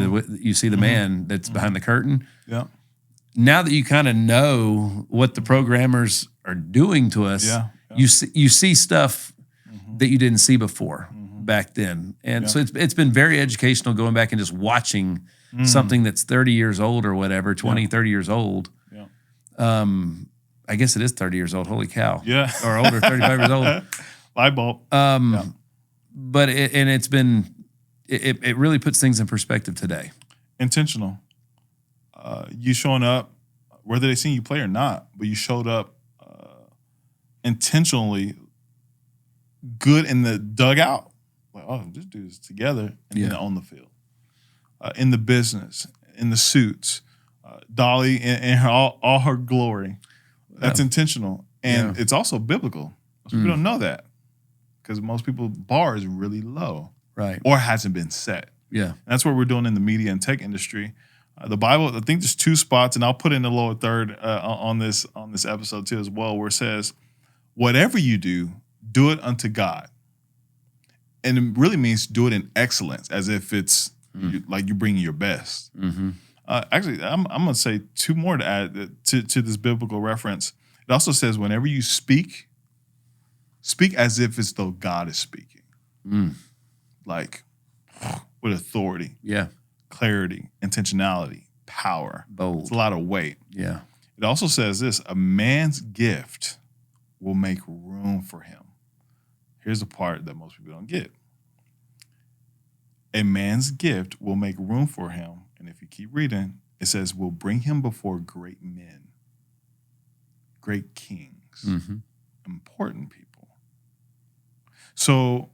the man that's behind the curtain. Now that you kind of know what the programmers are doing to us, you see stuff that you didn't see before back then. And so it's been very educational going back and just watching something that's 30 years old or whatever, 20, 30 years old. I guess it is 30 years old. Holy cow. Or older, 35 years old. Light bulb. But it really puts things in perspective today. Intentional. You showing up, whether they seen you play or not, but you showed up intentionally good in the dugout. Like, oh, this dude's together, and then on the field. In the business, in the suits, Dolly in her all her glory. That's intentional. And it's also biblical. Most people don't know that, because most people, bar is really low. Right. Or hasn't been set. And that's what we're doing in the media and tech industry. The Bible, I think there's two spots, and I'll put in the lower third on this episode too as well, where it says, whatever you do, do it unto God. And it really means do it in excellence, as if it's like you're bringing your best. Actually, I'm going to say two more to add to this biblical reference. It also says, whenever you speak as if it's though God is speaking. Like with authority, Yeah. clarity, intentionality, power. Bold. It's a lot of weight. Yeah. It also says this: a man's gift will make room for him. Here's the part that most people don't get. A man's gift will make room for him. And if you keep reading, it says, will bring him before great men, great kings, important people. So,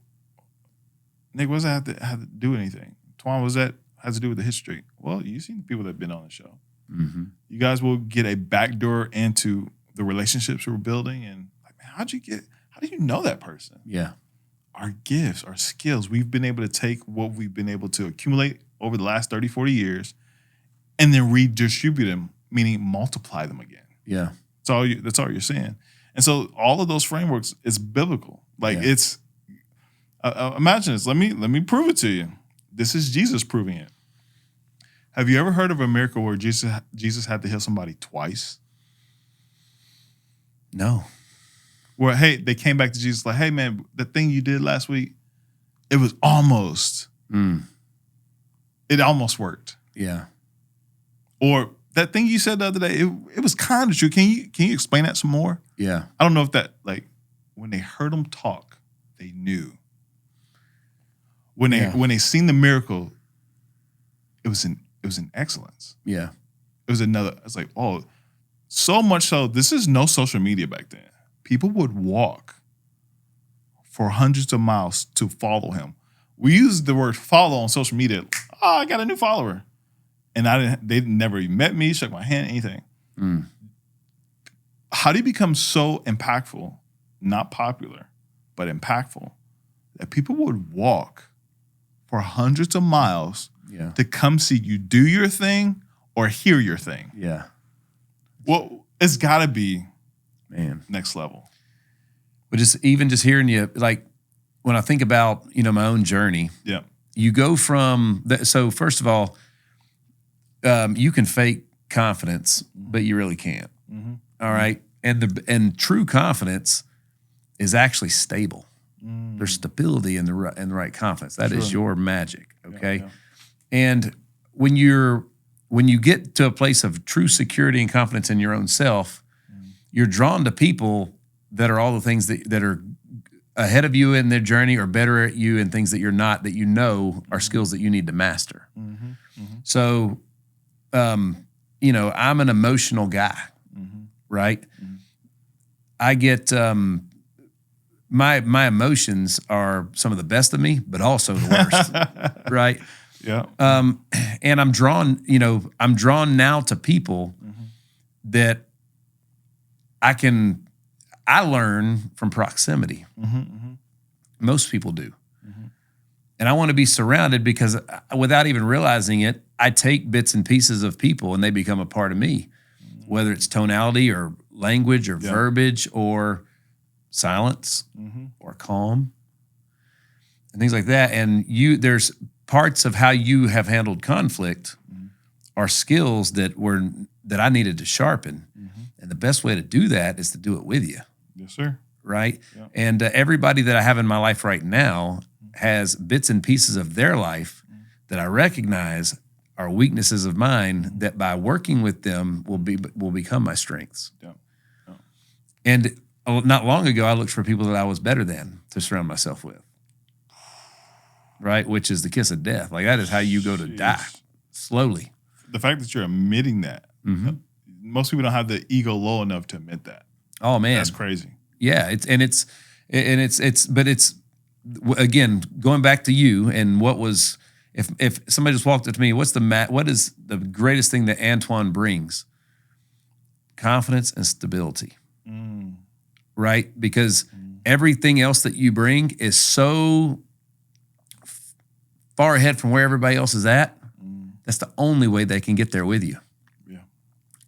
Nick, what does that have to do with anything? Twan, what that has to do with the Hitstreak? Well, you've seen the people that have been on the show. You guys will get a backdoor into the relationships we're building. And like, man, how do you know that person? Yeah. Our gifts, our skills, we've been able to take what we've been able to accumulate over the last 30, 40 years and then redistribute them, meaning multiply them again. Yeah. That's all you're saying. And so all of those frameworks is biblical. Like it's, imagine this. Let me prove it to you. This is Jesus proving it. Have you ever heard of a miracle where Jesus had to heal somebody twice? No. Where, hey, they came back to Jesus like, hey, man, the thing you did last week, it was almost, it almost worked. Yeah. Or that thing you said the other day, it was kind of true. Can you explain that some more? Yeah. I don't know if that, like, when they heard him talk, they knew. When they seen the miracle, it was an excellence. Yeah. It was another, it's like, oh, so much so, this is no social media back then. People would walk for hundreds of miles to follow him. We use the word follow on social media. Oh, I got a new follower. And they never even met me, shook my hand, anything. How do you become so impactful, not popular, but impactful, that people would walk for hundreds of miles to come see you do your thing or hear your thing? Yeah. Well, it's got to be, man, next level. But just hearing you, like when I think about, my own journey, you go from, so first of all, you can fake confidence, but you really can't. All right. And true confidence is actually stable. There's stability in the right confidence. That is your magic. Okay. And when you get to a place of true security and confidence in your own self, you're drawn to people that are all the things that are ahead of you in their journey or better at you, and things that you're not, that are skills that you need to master. So, I'm an emotional guy, right? I get my emotions are some of the best of me, but also the worst, right? Yeah. And I'm drawn now to people that I learn from proximity. Most people do. And I want to be surrounded because without even realizing it, I take bits and pieces of people and they become a part of me, whether it's tonality or language or verbiage or silence or calm and things like that. And there's parts of how you have handled conflict are skills that I needed to sharpen. And the best way to do that is to do it with you. Yes, sir. Right? Yeah. And everybody that I have in my life right now has bits and pieces of their life that I recognize are weaknesses of mine that by working with them will become my strengths. Yeah. Yeah. And not long ago, I looked for people that I was better than to surround myself with. Right? Which is the kiss of death. Like that is how you go to die slowly. The fact that you're admitting that. Most people don't have the ego low enough to admit that. Oh man, that's crazy. Yeah, it's again going back to you and what was if somebody just walked up to me, what is the greatest thing that Antjuan brings? Confidence and stability, right? Because everything else that you bring is so far ahead from where everybody else is at. That's the only way they can get there with you.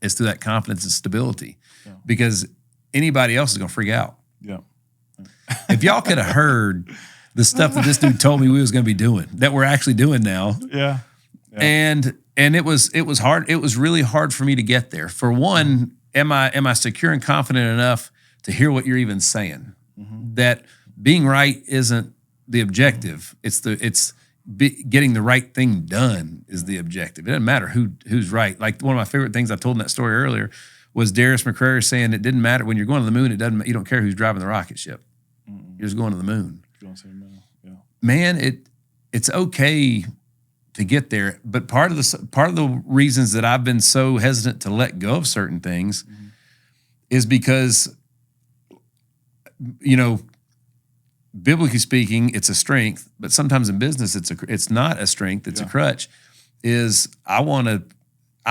Is through that confidence and stability, because anybody else is going to freak out. Yeah. If y'all could have heard the stuff that this dude told me we was going to be doing, that we're actually doing now. Yeah. And it was hard. It was really hard for me to get there. For one, am I secure and confident enough to hear what you're even saying? That being right isn't the objective. It's getting the right thing done is the objective. It doesn't matter who's right. Like one of my favorite things I told in that story earlier was Darius McCrary saying it didn't matter when you're going to the moon. You don't care who's driving the rocket ship. You're just going to the moon. Man, it's okay to get there, but part of the reasons that I've been so hesitant to let go of certain things is because, biblically speaking, it's a strength, but sometimes in business it's not a strength, it's a crutch. I'm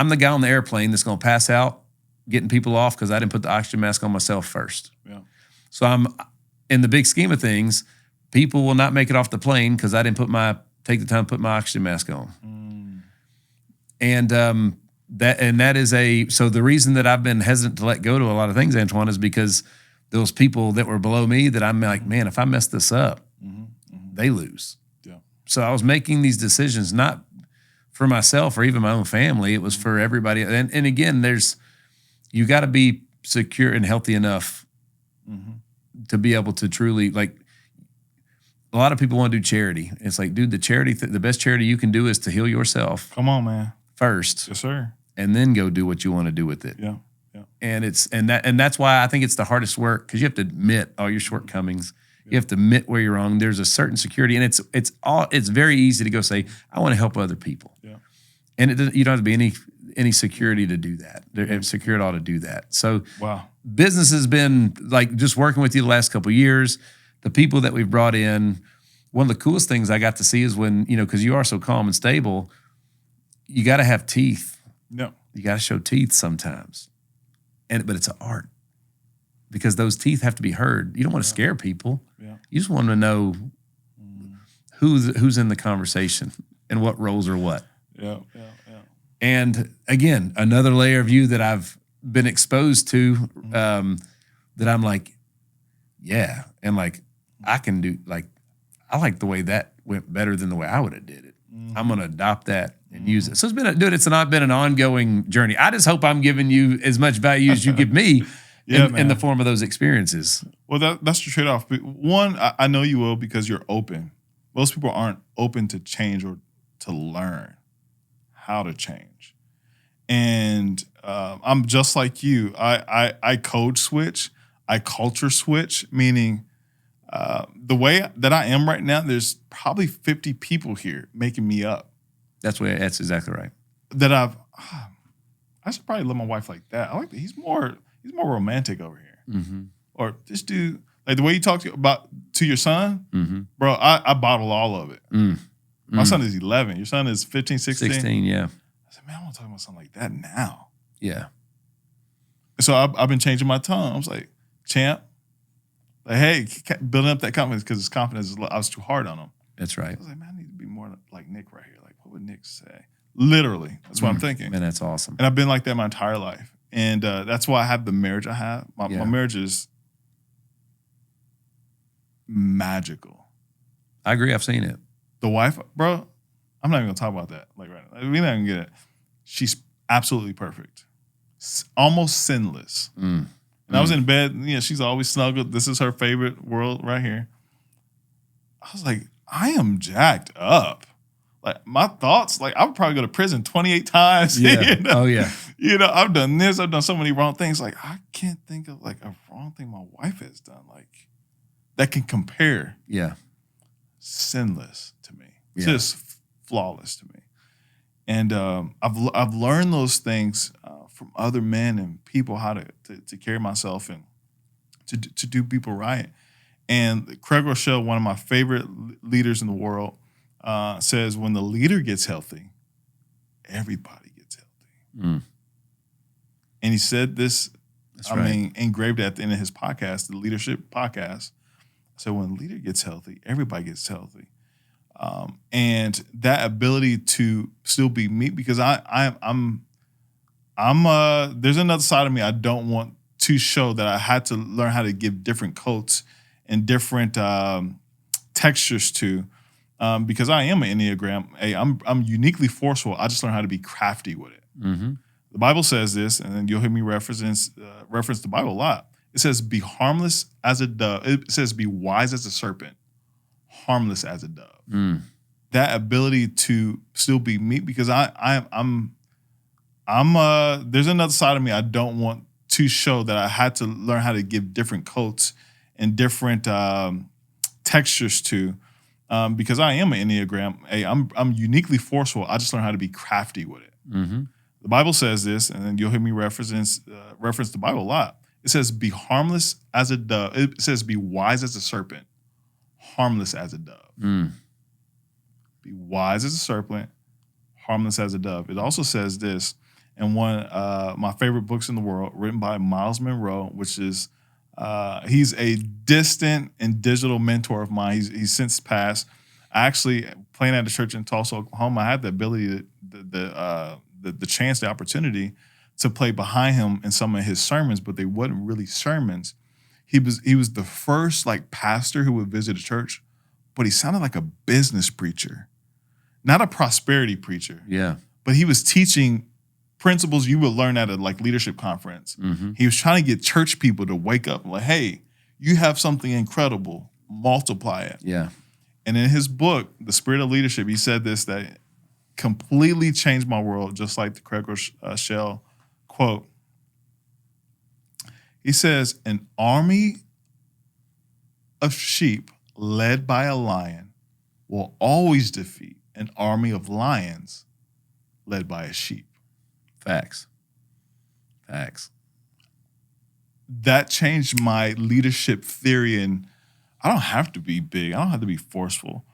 the guy on the airplane that's going to pass out getting people off because I didn't put the oxygen mask on myself first. Yeah. So I'm in the big scheme of things, people will not make it off the plane because I didn't take the time to put my oxygen mask on. And that is so the reason that I've been hesitant to let go to a lot of things, Antjuan, is because those people that were below me that I'm like, man, if I mess this up, they lose. Yeah. So I was making these decisions not for myself or even my own family. It was for everybody. And again, you got to be secure and healthy enough to be able to truly, like, a lot of people want to do charity. It's like, dude, the best charity you can do is to heal yourself. Come on, man. First. Yes, sir. And then go do what you want to do with it. Yeah. Yeah. And that's why I think it's the hardest work, because you have to admit all your shortcomings. You have to admit where you're wrong. There's a certain security, and it's very easy to go say, I want to help other people. Yeah. And you don't have to be any security to do that. They're secure at all to do that. So business has been like just working with you the last couple of years. The people that we've brought in, one of the coolest things I got to see is when, because you are so calm and stable, you got to have teeth. No. You got to show teeth sometimes. But it's an art, because those teeth have to be heard. You don't want to scare people. Yeah. You just want to know who's in the conversation and what roles are what. Yeah. And again, another layer of you that I've been exposed to, that I'm like, yeah. And like, I can do, like, I like the way that went better than the way I would have did it. I'm going to adopt that and use it. So it's been an ongoing journey. I just hope I'm giving you as much value as you give me in the form of those experiences. Well, that's the trade-off. One, I know you will, because you're open. Most people aren't open to change or to learn how to change. And I'm just like you. I code switch. I culture switch, meaning the way that I am right now, there's probably 50 people here making me up. That's exactly right. That I should probably let my wife like that. I like that. He's more romantic over here. Mm-hmm. Or this dude, like the way you talk to your son, bro, I bottle all of it. My son is 11. Your son is 15, 16? 16, yeah. I said, man, I want to talk about something like that now. Yeah. So I've been changing my tone. I was like, champ, like, hey, building up that confidence, because his confidence I was too hard on him. That's right. I was like, man, I need to be more like Nick right here. Like, what would Nick say? Literally, that's what I'm thinking. Man, that's awesome. And I've been like that my entire life. And that's why I have the marriage I have. My marriage is magical. I agree. I've seen it. The wife, bro, I'm not even going to talk about that. Like, right now. We're not going to get it. She's absolutely perfect. Almost sinless. And I was in bed, she's always snuggled. This is her favorite world right here. I was like, I am jacked up. Like, my thoughts, like, I would probably go to prison 28 times. Yeah. Oh, yeah. I've done this. I've done so many wrong things. Like, I can't think of, like, a wrong thing my wife has done, like, that can compare. Yeah. Sinless to me. Yeah. Just flawless to me. And I've learned those things from other men and people, how to carry myself and to do people right. And Craig Rochelle, one of my favorite leaders in the world, says when the leader gets healthy, everybody gets healthy. And he said this, engraved at the end of his podcast, the Leadership Podcast. So when the leader gets healthy, everybody gets healthy. And that ability to still be me, because I'm there's another side of me I don't want to show, that I had to learn how to give different coats and different textures to, because I am an Enneagram. Hey, I'm uniquely forceful. I just learned how to be crafty with it. Mm-hmm. The Bible says this, and then you'll hear me reference the Bible a lot. It says, be harmless as a dove. It says, be wise as a serpent, harmless as a dove. That ability to still be me, because I'm there's another side of me I don't want to show, that I had to learn how to give different coats and different textures to, because I am an Enneagram. Hey, I'm uniquely forceful. I just learned how to be crafty with it. The Bible says this, and then you'll hear me reference the Bible a lot. It says, be harmless as a dove. It says, be wise as a serpent, harmless as a dove. Be wise as a serpent, harmless as a dove. It also says this in one of my favorite books in the world, written by Miles Monroe, which is, he's a distant and digital mentor of mine. He's since passed. I actually, playing at a church in Tulsa, Oklahoma, I had the ability, the chance, the opportunity to play behind him in some of his sermons, but they wasn't really sermons. He was the first like pastor who would visit a church, but he sounded like a business preacher, not a prosperity preacher. Yeah. But he was teaching principles you would learn at a like leadership conference. He was trying to get church people to wake up like, hey, you have something incredible, multiply it. Yeah. And in his book, The Spirit of Leadership, he said this that completely changed my world, just like the Craig Rochelle quote. He says, an army of sheep led by a lion will always defeat an army of lions led by a sheep. Facts. That changed my leadership theory, and I don't have to be big. I don't have to be forceful.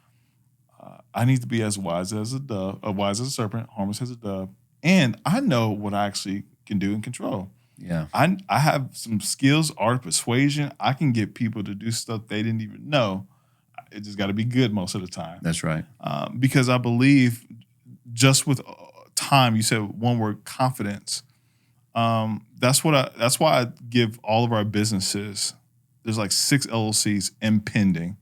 I need to be as wise as a dove, wise as a serpent, harmless as a dove, and I know what I actually can do and control. Yeah. I have some skills, art of persuasion. I can get people to do stuff they didn't even know. It just got to be good most of the time. That's right. Because I believe just with time, you said one word, confidence. That's why I give all of our businesses, there's like 6 LLCs impending,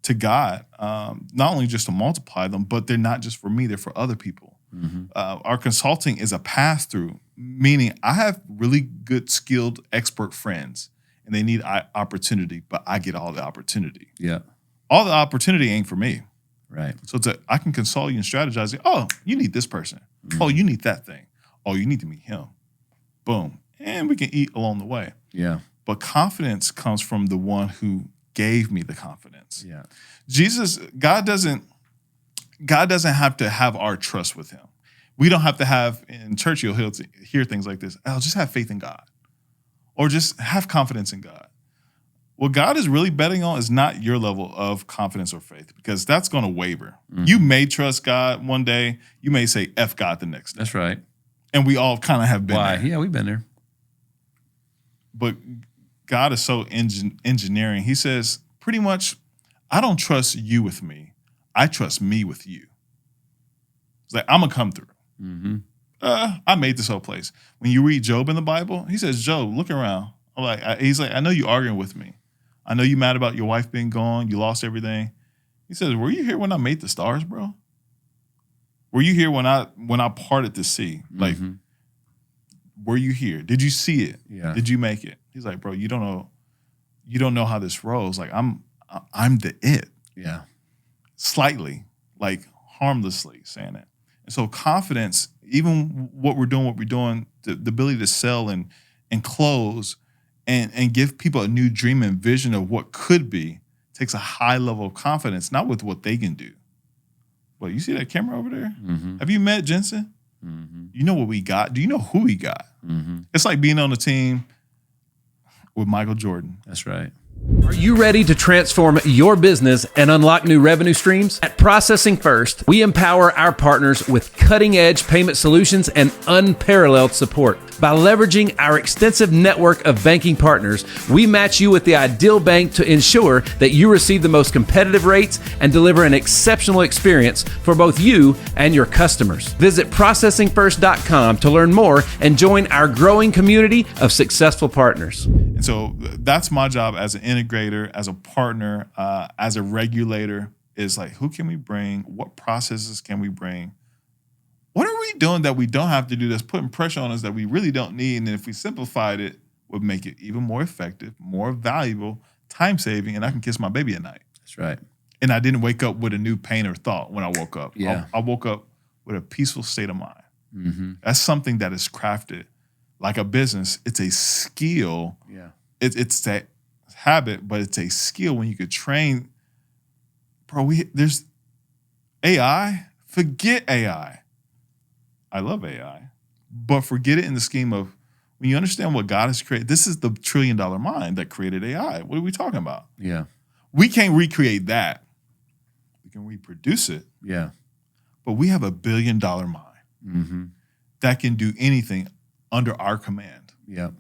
to God, not only just to multiply them, but they're not just for me, they're for other people. Our consulting is a pass-through, meaning I have really good, skilled, expert friends, and they need opportunity, but I get all the opportunity. Yeah. All the opportunity ain't for me. Right. So I can consult you and strategize. Oh, you need this person. Oh, you need that thing. Oh, you need to meet him. Boom. And we can eat along the way. Yeah. But confidence comes from the one who gave me the confidence. Yeah. God doesn't have to have our trust with him. We don't have to have, in church you'll hear things like this. Oh, just have faith in God. Or just have confidence in God. What God is really betting on is not your level of confidence or faith, because that's going to waver. You may trust God one day. You may say F God the next day. That's right. And we all kind of have been there. Yeah, we've been there. But God is so engineering. He says, pretty much, I don't trust you with me. I trust me with you. It's like, I'm going to come through. I made this whole place. When you read Job in the Bible, he says, Job, look around. He's like, I know you're arguing with me. I know you're mad about your wife being gone. You lost everything. He says, were you here when I made the stars, bro? Were you here when I parted the sea? Like, were you here? Did you see it? Yeah. Did you make it? He's like, bro, you don't know how this rolls. Like, I'm the it. Yeah. Slightly, like harmlessly saying it. And so confidence, even what we're doing, the ability to sell and close and give people a new dream and vision of what could be, takes a high level of confidence, not with what they can do. Well, you see that camera over there? Have you met Jensen? You know what we got? Do you know who we got? It's like being on a team with Michael Jordan. That's right. Are you ready to transform your business and unlock new revenue streams? At Processing First, we empower our partners with cutting-edge payment solutions and unparalleled support. By leveraging our extensive network of banking partners, we match you with the ideal bank to ensure that you receive the most competitive rates and deliver an exceptional experience for both you and your customers. Visit processingfirst.com to learn more and join our growing community of successful partners. And so that's my job as an integrator, as a partner, as a regulator, is like, who can we bring? What processes can we bring? What are we doing that we don't have to do that's putting pressure on us that we really don't need? And if we simplified it, would make it even more effective, more valuable, time-saving, and I can kiss my baby at night. That's right. And I didn't wake up with a new pain or thought when I woke up. Yeah. I woke up with a peaceful state of mind. Mm-hmm. That's something that is crafted like a business. It's a skill. Yeah. It's that habit, but it's a skill when you could train. Bro, there's AI. Forget AI. I love AI, but forget it in the scheme of when you understand what God has created. This is the $1 trillion mind that created AI. What are we talking about? Yeah. We can't recreate that. We can reproduce it. Yeah. But we have $1 billion mind that can do anything under our command. Yeah.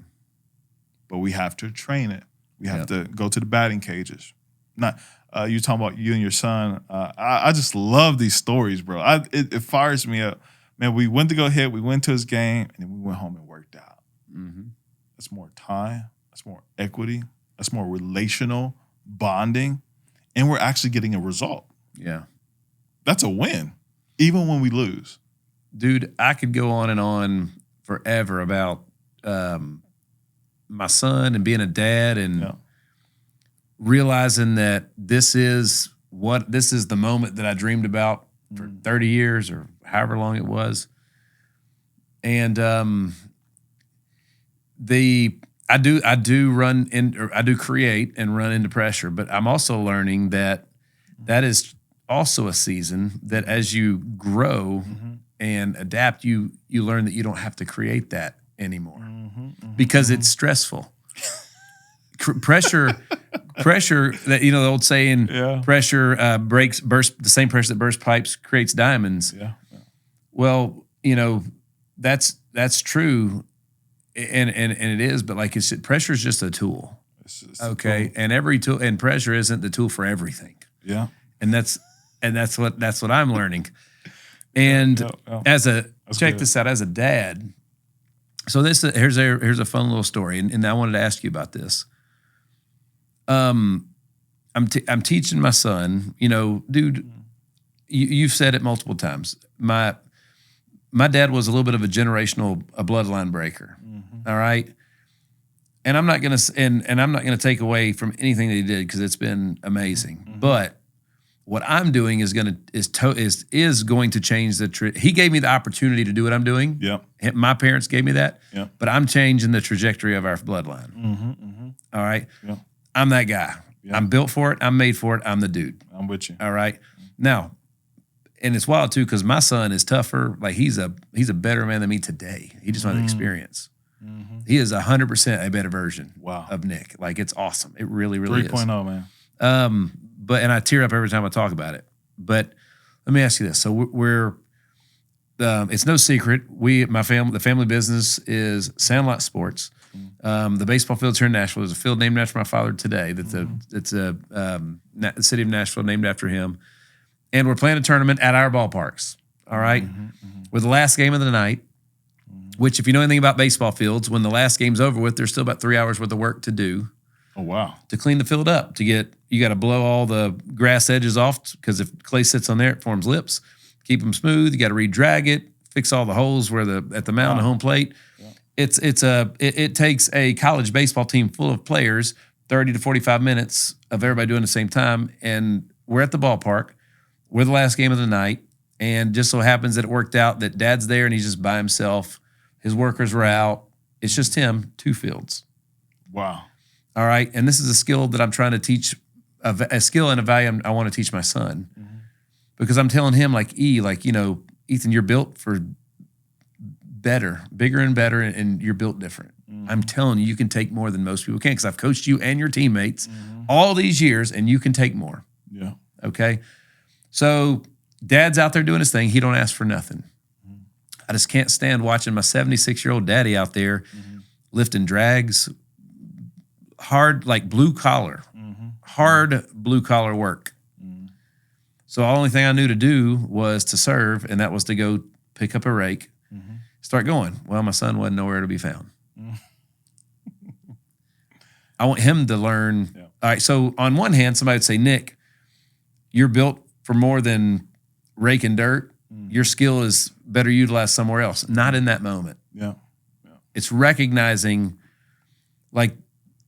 But we have to train it. We have to go to the batting cages. Not you talking about you and your son. I just love these stories, bro. It fires me up. Man, we went to go hit. We went to his game, and then we went home and worked out. Mm-hmm. That's more time. That's more equity. That's more relational bonding. And we're actually getting a result. Yeah. That's a win, even when we lose. Dude, I could go on and on forever about my son and being a dad and realizing that this is the moment that I dreamed about for 30 years or however long it was. And I do create and run into pressure, but I'm also learning that is also a season that as you grow and adapt, you learn that you don't have to create that anymore because it's stressful. Pressure, that, the old saying, pressure burst, the same pressure that bursts pipes creates diamonds. Yeah. Well, that's true. And it is, but like pressure is just a tool. It's okay. Tool. And every tool, and pressure isn't the tool for everything. Yeah. And that's what I'm learning. And as this out, as a dad, so here's a fun little story. And I wanted to ask you about this. I'm teaching my son, dude, you've said it multiple times. My dad was a little bit of a bloodline breaker. All right. And I'm not gonna take away from anything that he did because it's been amazing. But what I'm doing is going to change he gave me the opportunity to do what I'm doing. Yeah. My parents gave me that. Yeah. But I'm changing the trajectory of our bloodline. All right. Yeah. I'm that guy. Yeah. I'm built for it. I'm made for it. I'm the dude. I'm with you. All right. Now, and it's wild too because my son is tougher. Like he's a better man than me today. He just wanted experience. He is 100% a better version of Nick. Like it's awesome. It really, really 3.0, is. man. And I tear up every time I talk about it. But let me ask you this. So we're it's no secret. The family business is Sandlot Sports. The baseball fields here in Nashville. There's a field named after my father today. It's the city of Nashville named after him. And we're playing a tournament at our ballparks. All right. We're the last game of the night, which if you know anything about baseball fields, when the last game's over with, there's still about 3 hours worth of work to do. Oh, wow. To clean the field up, you got to blow all the grass edges off because if clay sits on there, it forms lips. Keep them smooth. You got to re-drag it, fix all the holes at the mound, the home plate. Yeah. It takes a college baseball team full of players, 30 to 45 minutes of everybody doing the same time. And we're at the ballpark. We're the last game of the night. And just so happens that it worked out that Dad's there and he's just by himself. His workers were out. It's just him, 2 fields. Wow. All right. And this is a skill that I'm trying to teach, a skill and a value I want to teach my son. Because I'm telling him Ethan, you're built for better, bigger and better, and you're built different. I'm telling you, you can take more than most people can because I've coached you and your teammates all these years, and you can take more. Yeah. Okay. So Dad's out there doing his thing. He don't ask for nothing. I just can't stand watching my 76-year-old daddy out there lifting drags, hard, like blue collar, hard blue collar work. So the only thing I knew to do was to serve, and that was to go pick up a rake, start going. Well, my son wasn't nowhere to be found. I want him to learn. Yeah. All right, so on one hand, somebody would say, Nick, you're built for more than raking dirt. Your skill is better utilized somewhere else. Not in that moment. Yeah. It's recognizing, like,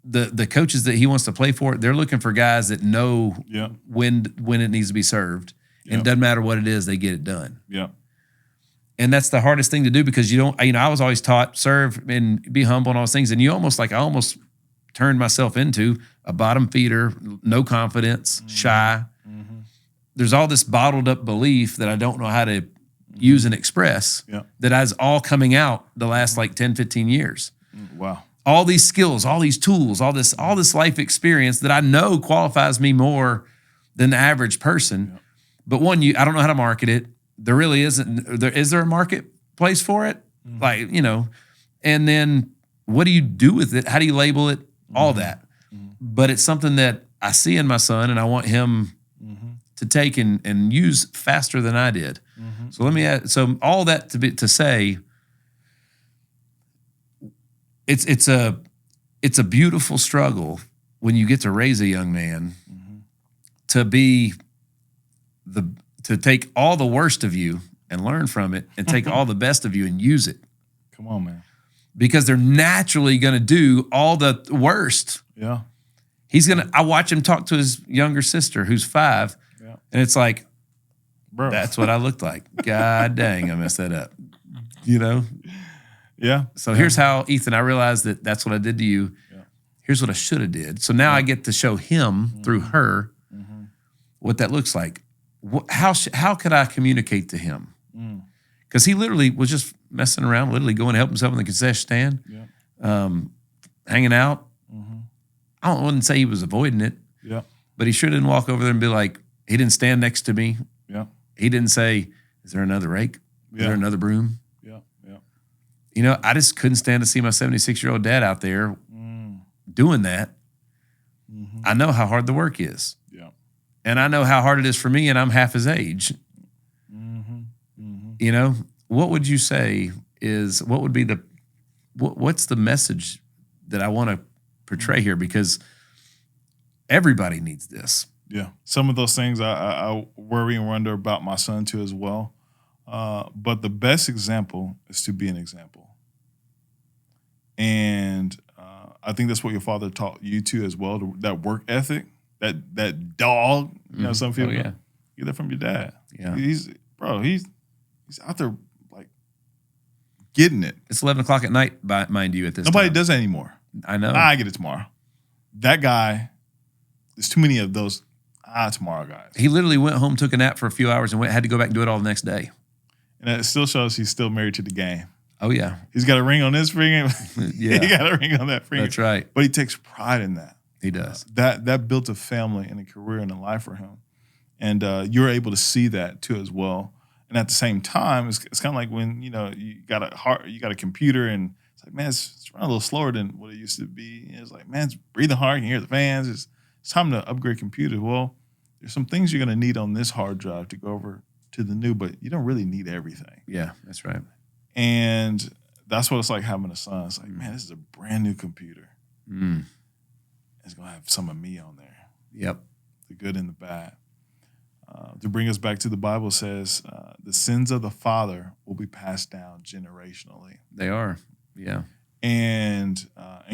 the coaches that he wants to play for, they're looking for guys that know Yeah. when it needs to be served. And it doesn't matter what it is, they get it done. Yeah. And that's the hardest thing to do because I was always taught serve and be humble and all those things. And I almost turned myself into a bottom feeder, no confidence, shy. Mm-hmm. There's all this bottled up belief that I don't know how to use and express that is all coming out the last 10, 15 years. Wow. All these skills, all these tools, all this life experience that I know qualifies me more than the average person. Yeah. But I don't know how to market it. There really isn't. Is there a marketplace for it? Mm-hmm. And then what do you do with it? How do you label it? Mm-hmm. All that. Mm-hmm. But it's something that I see in my son and I want him to take and use faster than I did. Mm-hmm. So let me add, all that to say, it's a beautiful struggle when you get to raise a young man to take all the worst of you and learn from it and take all the best of you and use it. Come on, man. Because they're naturally going to do all the worst. Yeah. I watch him talk to his younger sister who's 5 and it's like, bro, that's what I looked like. God dang, I messed that up. Yeah. So here's how, Ethan, I realized that's what I did to you. Yeah. Here's what I should have did. So now I get to show him through her what that looks like. How could I communicate to him? Because he literally was just messing around, literally going to help himself in the concession stand, hanging out. I wouldn't say he was avoiding it, but he sure didn't walk over there and be like, he didn't stand next to me. Yeah. He didn't say, is there another rake? Is there another broom? I just couldn't stand to see my 76-year-old dad out there doing that. Mm-hmm. I know how hard the work is. Yeah. And I know how hard it is for me, and I'm half his age. Mm-hmm. Mm-hmm. What would you say what's the message that I want to portray here? Because everybody needs this. Yeah. Some of those things I worry and wonder about my son too as well. But the best example is to be an example. And I think that's what your father taught you too as well, that work ethic, that dog, some people get that from your dad. Yeah. He's out there getting it. It's 11 o'clock at night, mind you, at this Nobody time. does that anymore. I know. I get it tomorrow. That guy, there's too many of those tomorrow guys. He literally went home, took a nap for a few hours, and had to go back and do it all the next day. And it still shows he's still married to the game. Oh, yeah. He's got a ring on this finger. Yeah. He got a ring on that finger. That's right. But he takes pride in that. He does. That built a family and a career and a life for him. And you're able to see that too as well. And at the same time, it's kind of like when, you got a computer and it's like, man, it's running a little slower than what it used to be. And it's like, man, it's breathing hard. You can hear the fans. It's time to upgrade computers. Well, there's some things you're going to need on this hard drive to go over to the new, but you don't really need everything. Yeah, that's right. And that's what it's like having a son. It's like, man, this is a brand new computer. It's going to have some of me on there. Yep. The good and the bad. To bring us back to the Bible says, the sins of the father will be passed down generationally. They are, yeah. And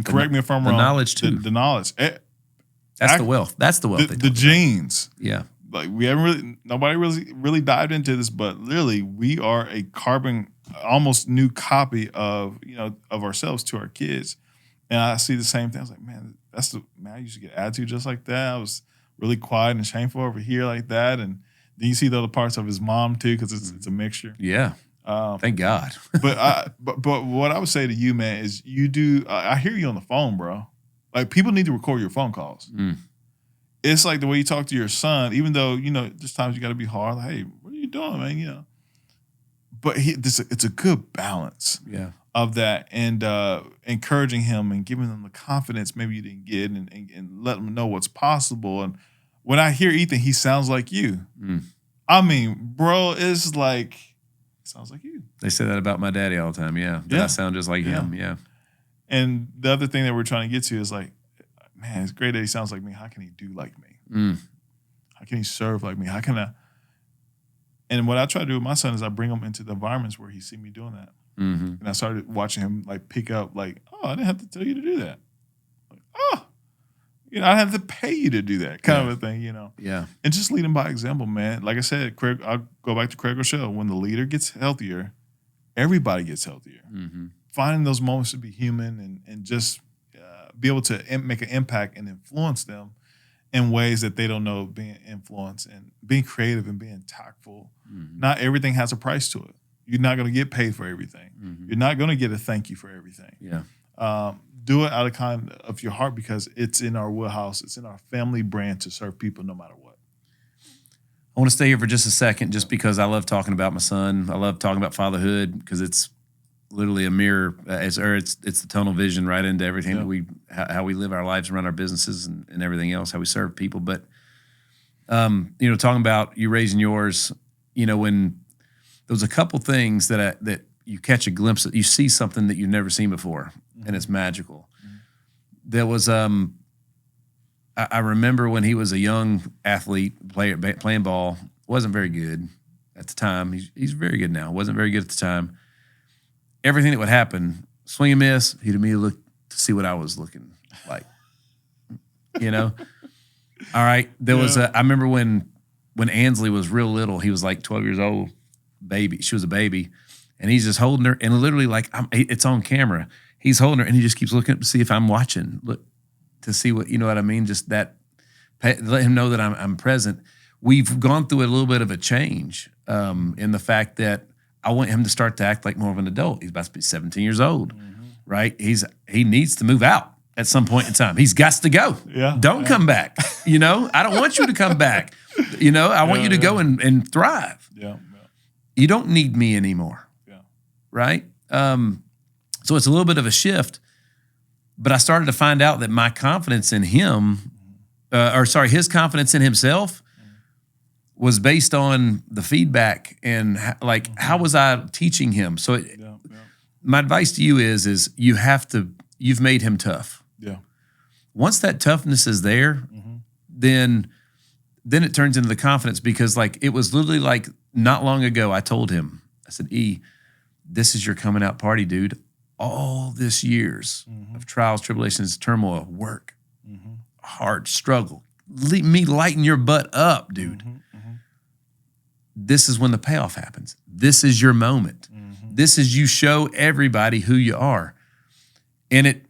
correct me if I'm wrong. The knowledge too. The knowledge. That's the wealth. That's the wealth. The genes. Yeah. Like nobody really dived into this, but literally we are a carbon, almost new copy of ourselves to our kids. And I see the same thing. I was like, man, I used to get attitude just like that. I was really quiet and shameful over here like that. And then you see the other parts of his mom too, because it's a mixture. Yeah. Thank God. but what I would say to you, man, is you do. I hear you on the phone, bro. Like people need to record your phone calls. It's like the way you talk to your son, even though, there's times you got to be hard. Like, hey, what are you doing, man? But it's a good balance of that and encouraging him and giving him the confidence maybe you didn't get and let him know what's possible. And when I hear Ethan, he sounds like you. I mean, bro, it's like, it sounds like you. They say that about my daddy all the time, yeah. That I sound just like him, yeah. And the other thing that we're trying to get to is like, man, it's great that he sounds like me. How can he do like me? How can he serve like me? How can I? And what I try to do with my son is I bring him into the environments where he see me doing that. And I started watching him like pick up like, oh, I didn't have to tell you to do that. Like, oh, I have to pay you to do that kind of a thing, Yeah. And just leading by example, man. Like I said, Craig, I'll go back to Craig Rochelle. When the leader gets healthier, everybody gets healthier. Mm-hmm. Finding those moments to be human and just be able to make an impact and influence them in ways that they don't know being influenced, and being creative and being tactful. Mm-hmm. Not everything has a price to it. You're not going to get paid for everything. Mm-hmm. You're not going to get a thank you for everything. Yeah. Do it out of kind of your heart, because it's in our wheelhouse. It's in our family brand to serve people no matter what. I want to stay here for just a second, just because I love talking about my son. I love talking about fatherhood, because it's literally a mirror. It's the tunnel vision right into everything that how we live our lives, run our businesses, and everything else, how we serve people. But talking about you raising yours, when there was a couple things that you catch a glimpse of, you see something that you've never seen before, and it's magical. Mm-hmm. There was I remember when he was a young athlete, playing ball, wasn't very good at the time. He's very good now. Wasn't very good at the time. Everything that would happen, swing and miss, he'd immediately look to see what I was looking like. All right. There was I remember when Ansley was real little, he was like 12 years old, baby. She was a baby, and he's just holding her, and literally it's on camera. He's holding her, and he just keeps looking up to see if I'm watching. Look. To see what, you know what I mean? Just that, let him know that I'm present. We've gone through a little bit of a change in the fact that I want him to start to act like more of an adult. He's about to be 17 years old, right? He needs to move out at some point in time. He's got to go. Yeah. Don't come back. I don't want you to come back. I want you to go and thrive. Yeah. You don't need me anymore. Yeah. Right? So it's a little bit of a shift. But I started to find out that my confidence in him, his confidence in himself was based on the feedback and how was I teaching him? So my advice to you is you've made him tough. Yeah. Once that toughness is there, then it turns into the confidence, because it was literally not long ago, I told him, I said, this is your coming out party, dude. All this years of trials, tribulations, turmoil, work, hard struggle, me lighting your butt up, dude. This is when the payoff happens. This is your moment. This is you show everybody who you are. And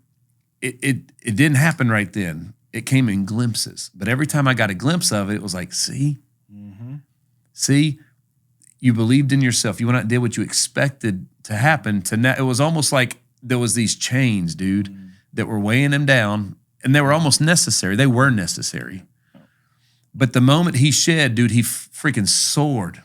it didn't happen right then. It came in glimpses. But every time I got a glimpse of it, it was like, see, you believed in yourself. You went out and did what you expected to happen. It was almost like there was these chains, dude, that were weighing him down, and they were almost necessary. They were necessary. But the moment he shed, dude, he freaking soared.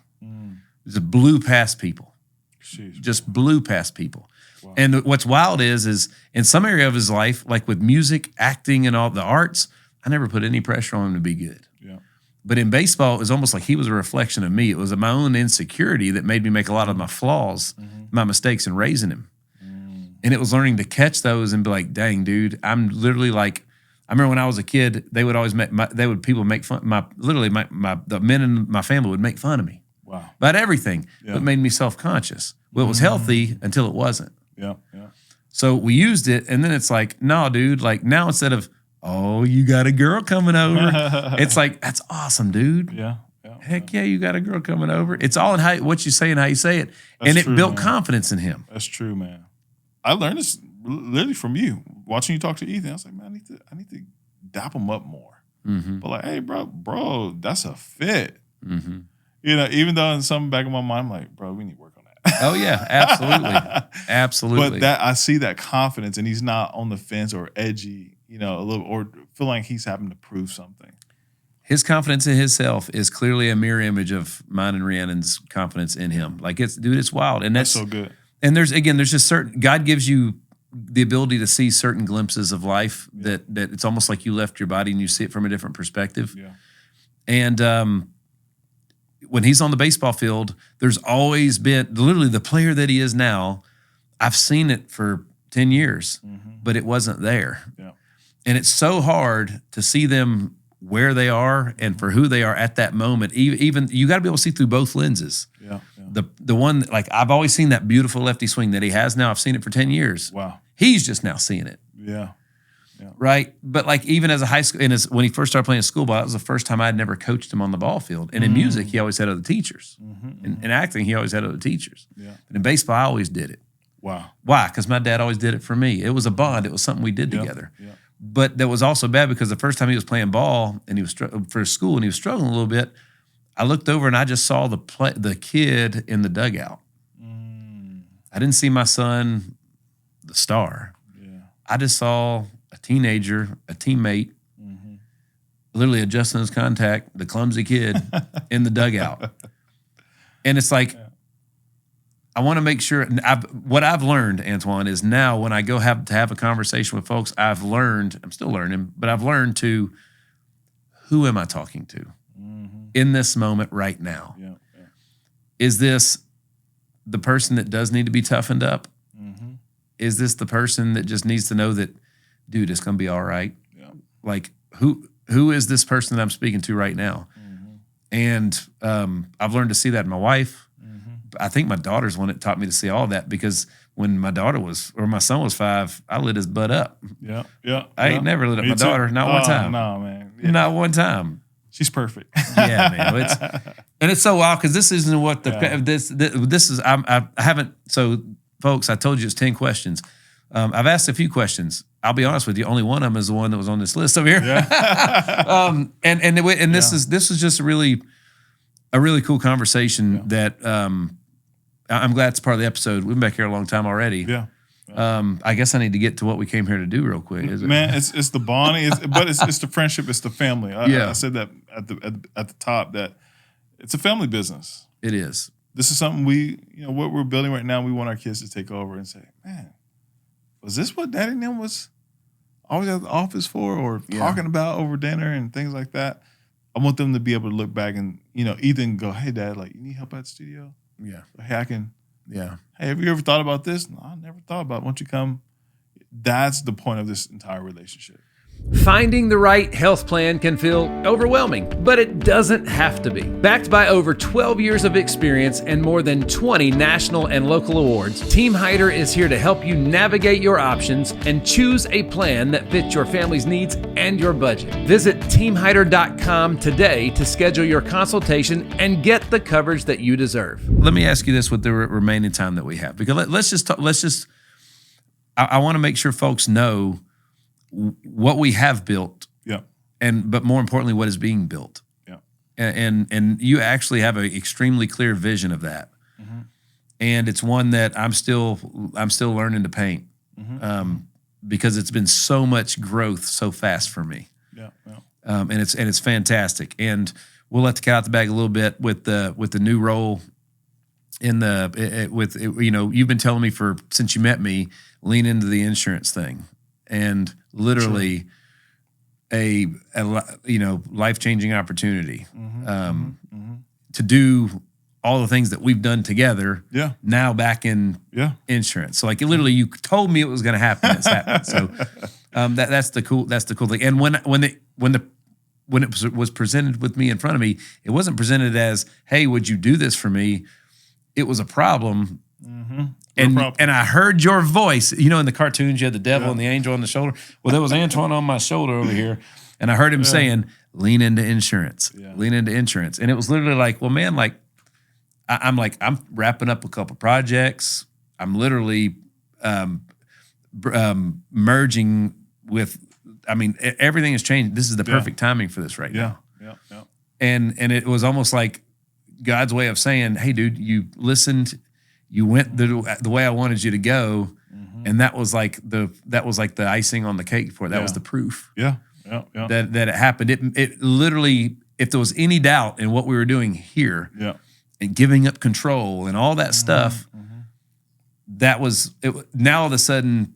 Just blew past people. Just blew past people. Wow. And what's wild is in some area of his life, like with music, acting, and all the arts, I never put any pressure on him to be good. Yeah. But in baseball, it was almost like he was a reflection of me. It was my own insecurity that made me make a lot of my flaws, my mistakes in raising him. And it was learning to catch those and be like, dang, dude, I'm literally I remember when I was a kid, they would always people make fun, the men in my family would make fun of me. Wow. About everything. Yeah. It made me self-conscious. Well, it was healthy until it wasn't. Yeah. So we used it, and then it's like, no, dude, now instead of, oh, you got a girl coming over, it's like, that's awesome, dude. Yeah. Heck yeah, you got a girl coming over. It's all in what you say and how you say it. That's and it true, built man. confidence in him. That's true, man. I learned this literally from you. Watching you talk to Ethan, I was like, man, I need to dap him up more. But hey, bro, that's a fit. Even though in some back of my mind, I'm like, bro, we need to work on that. Oh yeah, absolutely. But I see that confidence, and he's not on the fence or edgy, a little, or feel like he's having to prove something. His confidence in himself is clearly a mirror image of mine and Rhiannon's confidence in him. It's wild, and that's so good. And there's just certain, God gives you the ability to see certain glimpses of life that it's almost like you left your body and you see it from a different perspective. Yeah. And when he's on the baseball field, there's always been literally the player that he is now. I've seen it for 10 years, but it wasn't there. Yeah. And it's so hard to see them where they are and for who they are at that moment. Even you got to be able to see through both lenses. Yeah. The one, I've always seen that beautiful lefty swing that he has now. I've seen it for 10 years. Wow. He's just now seeing it. Yeah. right? But like even as a high school, when he first started playing school ball, that was the first time I'd never coached him on the ball field. And in music, he always had other teachers. In acting, he always had other teachers. Yeah. But in baseball, I always did it. Wow. Why? Because my dad always did it for me. It was a bond. It was something we did together. Yeah. But that was also bad because the first time he was playing ball and he was for school and he was struggling a little bit, I looked over and I just saw the kid in the dugout. I didn't see my son, the star. Yeah. I just saw a teenager, a teammate, literally adjusting his contact, the clumsy kid in the dugout. And it's like, I want to make sure, what I've learned, Antjuan, is now when I go have a conversation with folks, I've learned, I'm still learning, but I've learned to, who am I talking to in this moment right now? Yeah. Is this the person that does need to be toughened up? Is this the person that just needs to know that, dude, it's going to be all right? Yeah. Like, who is this person that I'm speaking to right now? And I've learned to see that in my wife. I think my daughter's one that taught me to see all that, because when my son was 5, I lit his butt up. Yeah. I ain't never lit up my daughter, not one time. No, man. Yeah. Not one time. She's perfect. Yeah, man. And it's so wild because this isn't what this is. I haven't. So, folks, I told you it's 10 questions. I've asked a few questions. I'll be honest with you. Only one of them is the one that was on this list over here. Yeah. And this is just a really cool conversation that I'm glad it's part of the episode. We've been back here a long time already. Yeah. I guess I need to get to what we came here to do real quick. Is it? Man, it's the bonding, but it's the friendship, it's the family. I said that at the top, that it's a family business. It is. This is something what we're building right now. We want our kids to take over and say, man, was this what Daddy and them was always at the office for, or talking about over dinner and things like that? I want them to be able to look back and, either go, hey, Dad, like, you need help at the studio? Yeah. Hey, I can. Yeah. Hey, have you ever thought about this? No, I never thought about it. Why don't you come? That's the point of this entire relationship. Finding the right health plan can feel overwhelming, but it doesn't have to be. Backed by over 12 years of experience and more than 20 national and local awards, Team Hyder is here to help you navigate your options and choose a plan that fits your family's needs and your budget. Visit teamhyder.com today to schedule your consultation and get the coverage that you deserve. Let me ask you this with the remaining time that we have, because I want to make sure folks know what we have built, but more importantly, what is being built. And you actually have an extremely clear vision of that, and it's one that I'm still learning to paint, because it's been so much growth so fast for me. And it's fantastic. And we'll let the cat out the bag a little bit with the new role in you've been telling me since you met me, lean into the insurance thing. And literally a life-changing opportunity to do all the things that we've done together now back in insurance. So like literally you told me it was going to happen. It's happened. So that's the cool thing. And when it was presented with me in front of me, it wasn't presented as, hey, would you do this for me? It was a problem. And I heard your voice. In the cartoons, you had the devil and the angel on the shoulder. Well, there was Antjuan on my shoulder over here. And I heard him saying, lean into insurance. Lean into insurance. And it was literally like, well, man, like, I'm wrapping up a couple projects. I'm literally merging with, everything has changed. This is the perfect timing for this right now. And it was almost like God's way of saying, hey, dude, you listened. You went the way I wanted you to go, and that was like the icing on the cake for it. That was the proof. That it happened. It literally, if there was any doubt in what we were doing here, and giving up control and all that stuff, that was it. Now all of a sudden,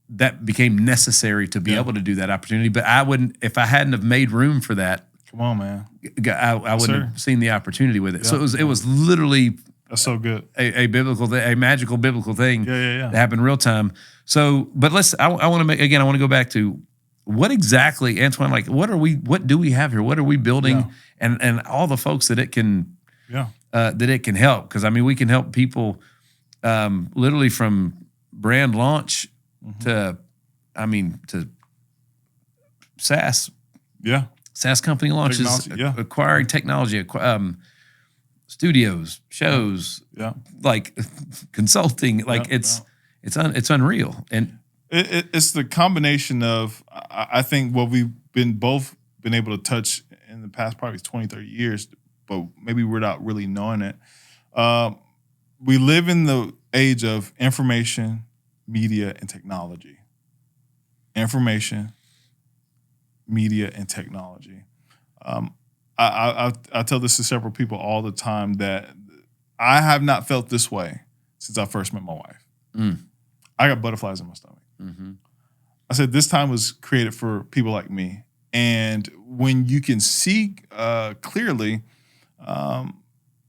that became necessary to be able to do that opportunity. But I wouldn't, if I hadn't have made room for that. Come on, man. I wouldn't have seen the opportunity with it. So it was literally. That's so good. A magical biblical thing that happened real time. So, but I want to go back to what exactly, Antjuan, like, what do we have here? What are we building? And all the folks that it can, that it can help. Cause we can help people, literally from brand launch to SaaS Yeah. SaaS company launches, Technology, acquiring technology, studios, shows, like consulting, like it's unreal. And it's the combination of, I think what we've both been able to touch in the past probably 20, 30 years, but maybe we're not really knowing it. We live in the age of information, media, and technology. Information, media, and technology. I tell this to several people all the time that I have not felt this way since I first met my wife. I got butterflies in my stomach. Mm-hmm. I said, this time was created for people like me. And when you can see clearly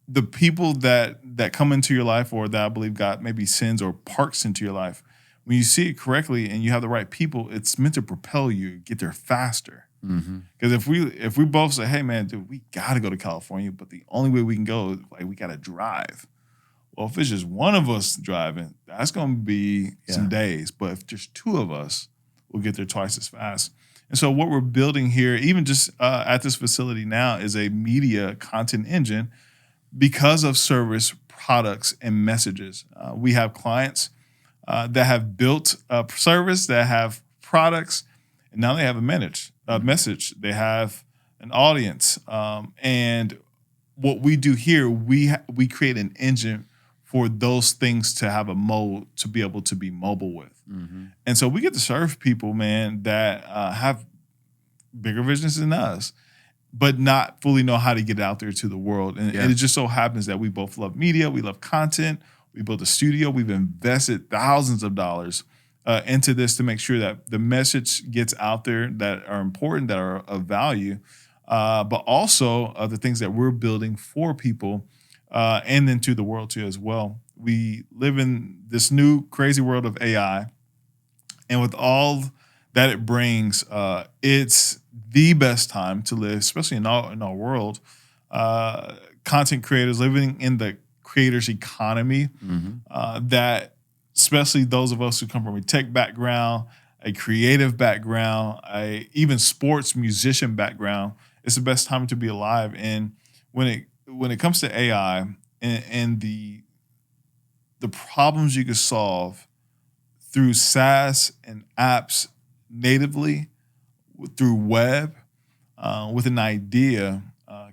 the people that come into your life, or that I believe God maybe sends or parks into your life, when you see it correctly and you have the right people, it's meant to propel you, get there faster. Because if we both say, hey man, dude, we gotta go to California, but the only way we can go is like we gotta drive. Well, if it's just one of us driving, that's gonna be some days. But if just two of us, we'll get there twice as fast. And so what we're building here, even just at this facility now, is a media content engine because of service, products, and messages. We have clients that have built a service, that have products, and now they have a message. They have an audience. And what we do here, we create an engine for those things to have a mode to be able to be mobile with. And so we get to serve people, man, that have bigger visions than us, but not fully know how to get it out there to the world. And it just so happens that we both love media, we love content, we built a studio, we've invested thousands of dollars into this to make sure that the message gets out there that are important, that are of value, but also the things that we're building for people and then to the world too as well. We live in this new crazy world of AI, and with all that it brings, it's the best time to live, especially in our world. Content creators living in the creators economy, that especially those of us who come from a tech background, a creative background, even sports musician background, it's the best time to be alive. And when it comes to AI and the problems you can solve through SaaS and apps natively, through web, with an idea,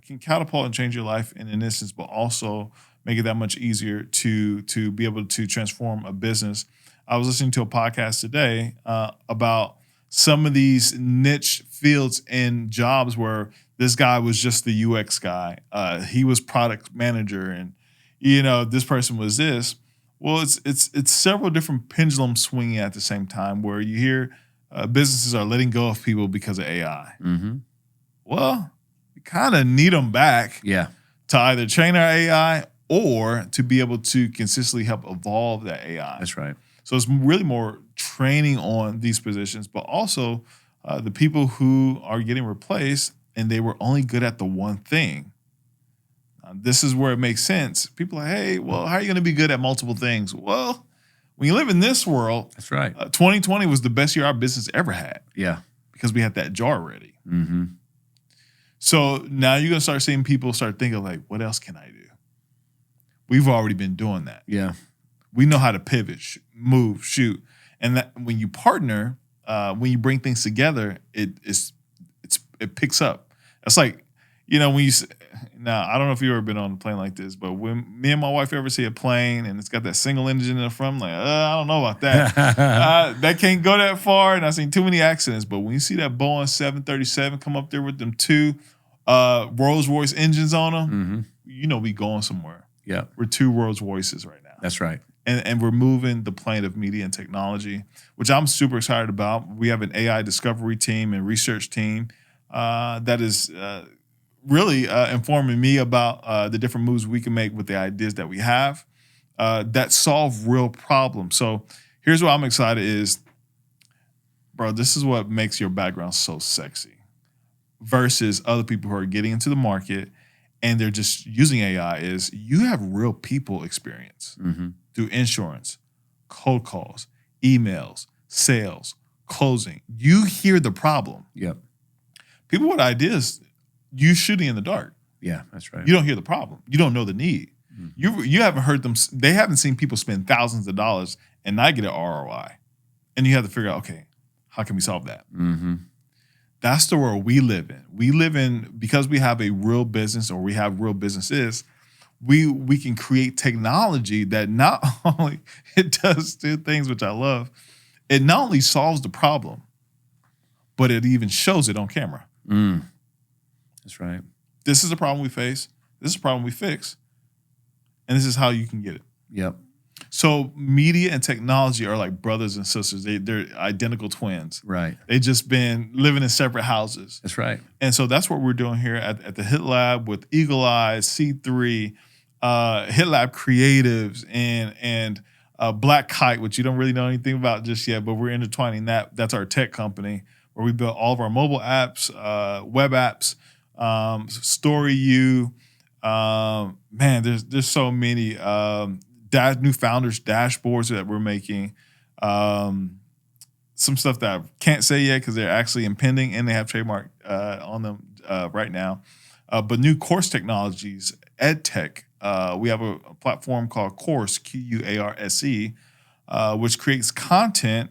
can catapult and change your life in an instance, but also make it that much easier to be able to transform a business. I was listening to a podcast today about some of these niche fields and jobs where this guy was just the UX guy. He was product manager, and this person was this. Well, it's several different pendulums swinging at the same time, where you hear businesses are letting go of people because of AI. Well, we kind of need them back to either train our AI or to be able to consistently help evolve that AI. That's right. So it's really more training on these positions, but also the people who are getting replaced and they were only good at the one thing. This is where it makes sense. People are like, hey, well, how are you going to be good at multiple things? Well, when you live in this world, that's right. 2020 was the best year our business ever had. Yeah. Because we had that jar ready. So now you're going to start seeing people start thinking like, what else can I do? We've already been doing that. Yeah. We know how to pivot, move, shoot. And that when you partner, when you bring things together, it picks up. It's like, when you now, I don't know if you've ever been on a plane like this, but when me and my wife ever see a plane and it's got that single engine in the front, I'm like, I don't know about that. That can't go that far, and I've seen too many accidents. But when you see that Boeing 737 come up there with them two Rolls-Royce engines on them, we going somewhere. Yeah. We're two Rolls-Royces right now. That's right. And we're moving the plane of media and technology, which I'm super excited about. We have an AI discovery team and research team that is really informing me about the different moves we can make with the ideas that we have that solve real problems. So here's what I'm excited is, bro, this is what makes your background so sexy versus other people who are getting into the market and they're just using AI is you have real people experience through insurance, cold calls, emails, sales, closing. You hear the problem. Yep. People with ideas, you shooting in the dark. Yeah, that's right. You don't hear the problem. You don't know the need. You haven't heard them. They haven't seen people spend thousands of dollars and not get an ROI. And you have to figure out, okay, how can we solve that? Mm-hmm. That's the world we live in. We live in, because we have a real business, or we have real businesses, we can create technology that not only it does two things, which I love. It not only solves the problem, but it even shows it on camera. That's right. This is the problem we face. This is the problem we fix. And this is how you can get it. Yep. So media and technology are like brothers and sisters. They're identical twins. Right. They've just been living in separate houses. That's right. And so that's what we're doing here at the HitLab with Eagle Eyes, C3, HitLab Creatives, and Black Kite, which you don't really know anything about just yet, but we're intertwining that. That's our tech company where we built all of our mobile apps, web apps, StoryU. Man, there's so many new founders dashboards that we're making. Some stuff that I can't say yet because they're actually impending and they have trademark on them right now. But new course technologies, EdTech. We have a platform called Course, Q-U-A-R-S-E, which creates content,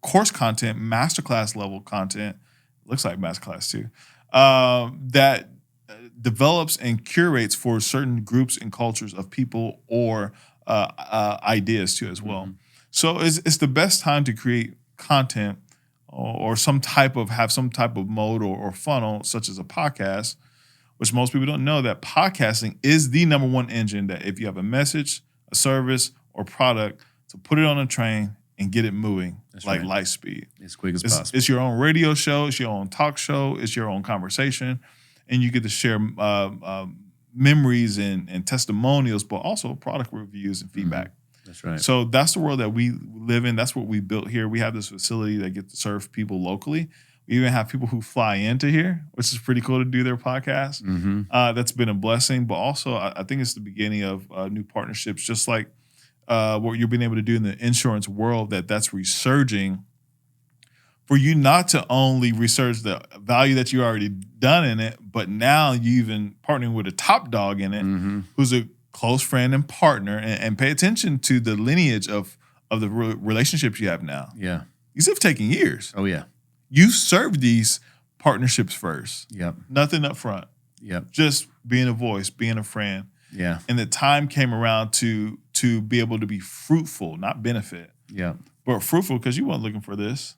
course content, masterclass level content. Looks like masterclass too. That develops and curates for certain groups and cultures of people or ideas too as well. So it's the best time to create content or have some type of mode or funnel, such as a podcast, which most people don't know that podcasting is the number one engine that if you have a message, a service, or product, to put it on a train and get it moving. That's like light speed. As quick as possible. It's your own radio show. It's your own talk show. It's your own conversation. And you get to share memories and testimonials, but also product reviews and feedback. That's right. So that's the world that we live in. That's what we built here. We have this facility that gets to serve people locally. We even have people who fly into here, which is pretty cool to do their podcast. That's been a blessing. But also, I think it's the beginning of new partnerships, just like what you're being able to do in the insurance world, that's resurging for you not to only research the value that you already done in it, but now you even partnering with a top dog in it who's a close friend and partner, and pay attention to the lineage of the relationships you have now. Yeah. These have taken years. Oh, yeah. You served these partnerships first. Yep. Nothing up front. Yep. Just being a voice, being a friend. Yeah. And the time came around to be able to be fruitful, not benefit. Yeah. But fruitful because you weren't looking for this.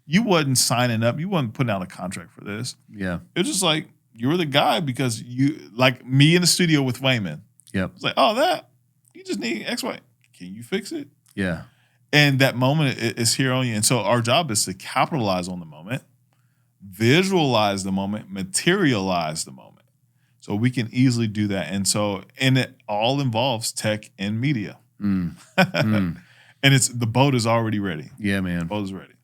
You wasn't signing up. You wasn't putting out a contract for this. Yeah. It was just like you were the guy because you, like me in the studio with Wayman. Yep. It's like, oh, you just need X, Y. Can you fix it? Yeah. And that moment is here on you. And so our job is to capitalize on the moment, visualize the moment, materialize the moment. So we can easily do that. And it all involves tech and media. And the boat is already ready. Yeah, man. The boat is ready.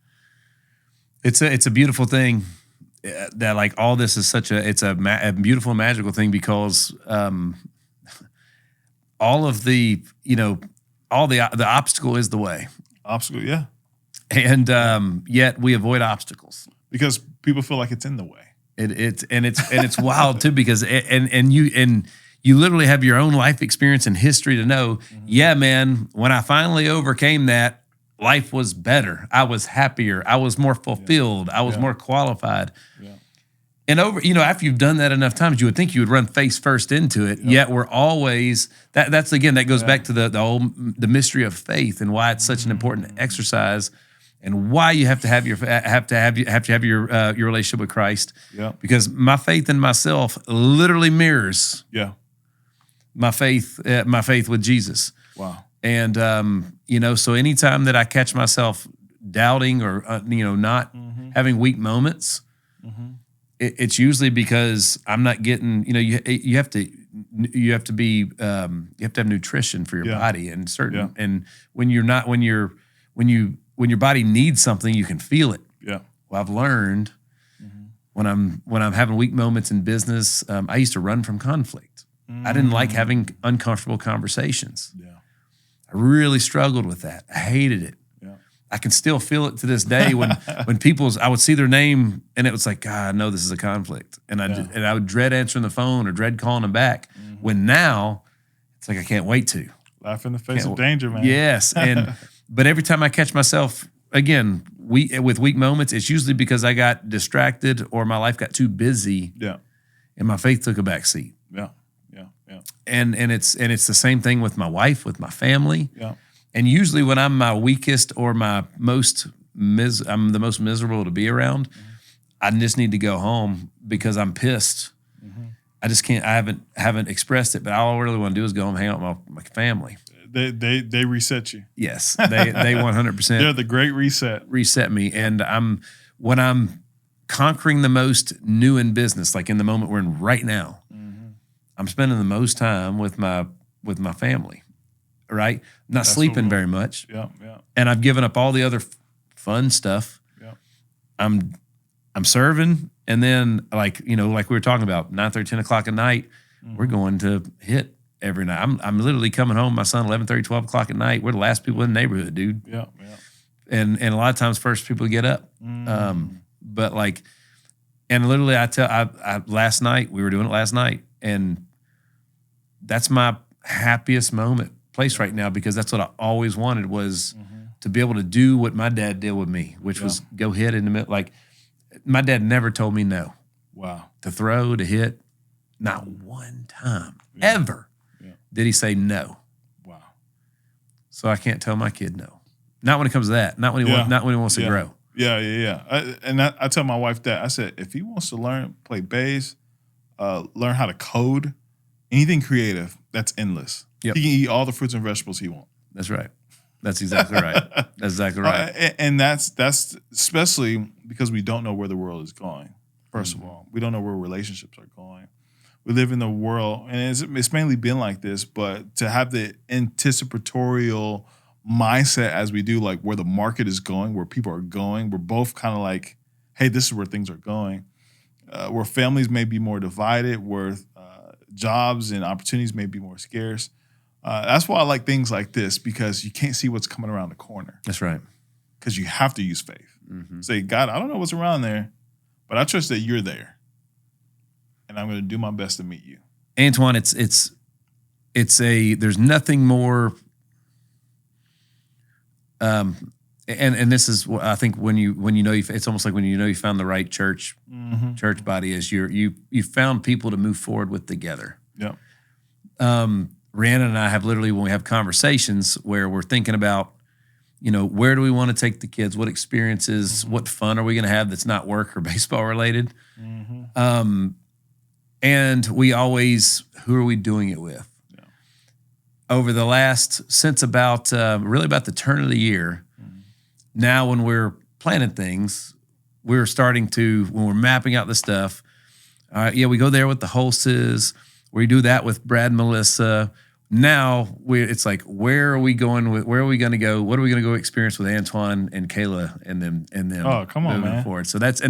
It's a beautiful thing that like all this is it's a beautiful magical thing because all of the, all the obstacle is the way. Obstacle, yeah. And yet we avoid obstacles because people feel like it's in the way. It's wild too because you literally have your own life experience and history to know. Yeah, man. When I finally overcame that, life was better. I was happier. I was more fulfilled. I was more qualified. Yeah. And after you've done that enough times, you would think you would run face first into it. Yep. Yet we're always that goes back to the mystery of faith and why it's such an important exercise, and why you have to have your relationship with Christ. Yeah. Because my faith in myself literally mirrors my faith with Jesus. Wow. And so anytime that I catch myself doubting or not having weak moments. It's usually because I'm not getting, you have to have nutrition for your body and and when your body needs something, you can feel it. Yeah. Well, I've learned when I'm having weak moments in business, I used to run from conflict. I didn't like having uncomfortable conversations. Yeah. I really struggled with that. I hated it. Yeah. I can still feel it to this day when I would see their name and it was like, God, I know this is a conflict. And I would dread answering the phone or dread calling them back. When now it's like, I can't wait to. Laugh in the face of danger, man. Yes. But every time I catch myself, again, with weak moments, it's usually because I got distracted or my life got too busy. Yeah. And my faith took a back seat. Yeah. And it's the same thing with my wife, with my family. Yeah. And usually when I'm my weakest or my most I'm the most miserable to be around, I just need to go home because I'm pissed. I just can't. I haven't expressed it, but all I really want to do is go home and hang out with my family. They reset you. Yes, they 100%. They're the great reset Me, and when I'm conquering the most new in business, like in the moment we're in right now, I'm spending the most time with my family. Right, not sleeping very much. Yeah. And I've given up all the other fun stuff. Yeah. I'm serving. And then like we were talking about 9:30, 10 o'clock at night, we're going to hit every night. I'm literally coming home, my son, 11:30, 12 o'clock at night. We're the last people in the neighborhood, dude. Yeah. And a lot of times first people to get up. But like, and literally last night, we were doing it last night. And that's my happiest place right now, because that's what I always wanted was to be able to do what my dad did with me, which was go hit in the middle. Like, my dad never told me no. Wow. To throw, to hit. Not one time ever did he say no. Wow. So I can't tell my kid no. Not when it comes to that. Not when he wants to grow. Yeah. I tell my wife that. I said, if he wants to play bass, learn how to code, anything creative, that's endless. Yep. He can eat all the fruits and vegetables he wants. That's right. That's exactly right. That's exactly right. And that's especially because we don't know where the world is going. First of all, we don't know where relationships are going. We live in a world, and it's mainly been like this, but to have the anticipatorial mindset as we do, like where the market is going, where people are going, we're both kind of like, hey, this is where things are going. Where families may be more divided, where jobs and opportunities may be more scarce. That's why I like things like this, because you can't see what's coming around the corner. That's right. Because you have to use faith. Say, God, I don't know what's around there, but I trust that you're there, and I'm going to do my best to meet you. Antjuan, there's nothing more. And this is what I think when you know it's almost like when you know you found the right church body, is you found people to move forward with together. Yeah. Rhiannon and I have literally, when we have conversations where we're thinking about, where do we want to take the kids? What experiences, what fun are we going to have that's not work or baseball related? And we always, who are we doing it with? Yeah. Over the since about the turn of the year, now when we're planning things, we're starting to, when we're mapping out the stuff, we go there with the Holses, we do that with Brad and Melissa. Now it's like, where are we going to go? What are we going to go experience with Antjuan and Kayla and them? Oh, come on, man. Forward. So that's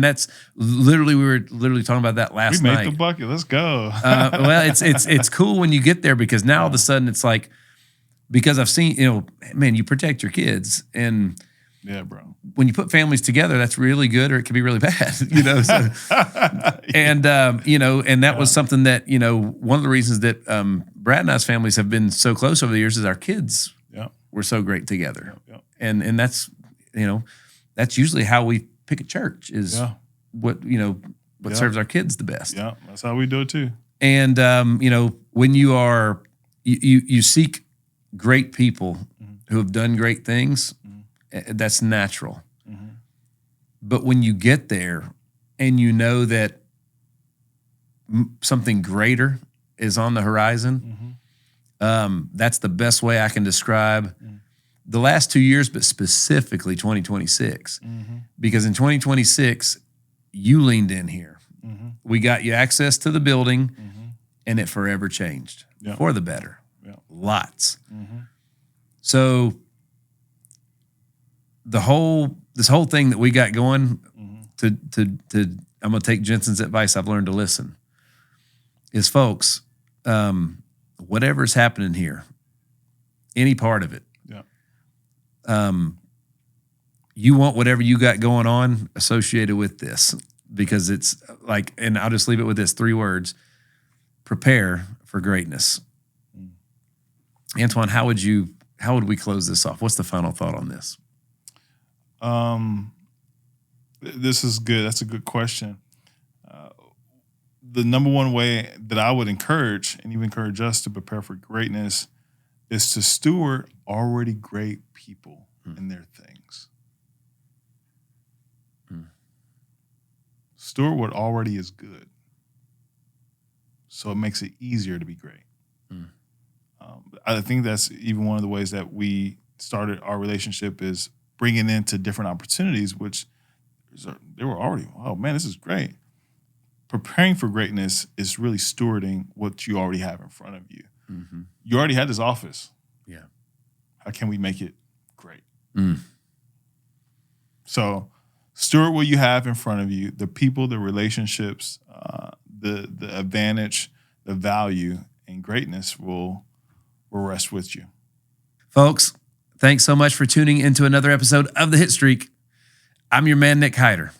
literally, we were literally talking about that last night. We made the bucket. Let's go. Well, it's cool when you get there, because now all of a sudden it's like, because I've seen, man, you protect your kids, and yeah, bro. When you put families together, that's really good, or it can be really bad, So, and that was something that, one of the reasons that Brad and I's families have been so close over the years is our kids were so great together. And that's, that's usually how we pick a church, is what serves our kids the best. Yeah, that's how we do it too. And, when you seek great people who have done great things, that's natural. But when you get there and you know that something greater is on the horizon, that's the best way I can describe the last 2 years, but specifically 2026. Because in 2026, you leaned in here. We got you access to the building, and it forever changed for the better. Lots. So this whole thing that we got going, I'm gonna take Jensen's advice. I've learned to listen. Is, folks, whatever's happening here, any part of it, you want whatever you got going on associated with this, because it's like, and I'll just leave it with this 3 words: prepare for greatness. Antjuan, how would we close this off? What's the final thought on this? This is good. That's a good question. The number one way that I would encourage, and even encourage us to prepare for greatness, is to steward already great people and their things. Steward what already is good, so it makes it easier to be great. I think that's even one of the ways that we started our relationship, is bringing into different opportunities, which they were already, oh man, this is great. Preparing for greatness is really stewarding what you already have in front of you. Mm-hmm. You already had this office. Yeah. How can we make it great? So steward what you have in front of you, the people, the relationships, the advantage, the value, and greatness will rest with you. Folks, thanks so much for tuning into another episode of the Hitstreak. I'm your man, Nick Hyder.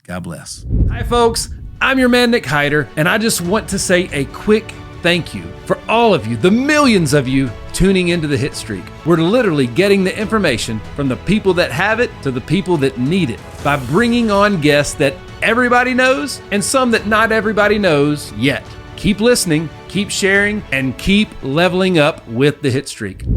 God bless. Hi, folks. I'm your man, Nick Hyder, and I just want to say a quick thank you for all of you, the millions of you tuning into the Hitstreak. We're literally getting the information from the people that have it to the people that need it by bringing on guests that everybody knows and some that not everybody knows yet. Keep listening, keep sharing, and keep leveling up with the Hitstreak.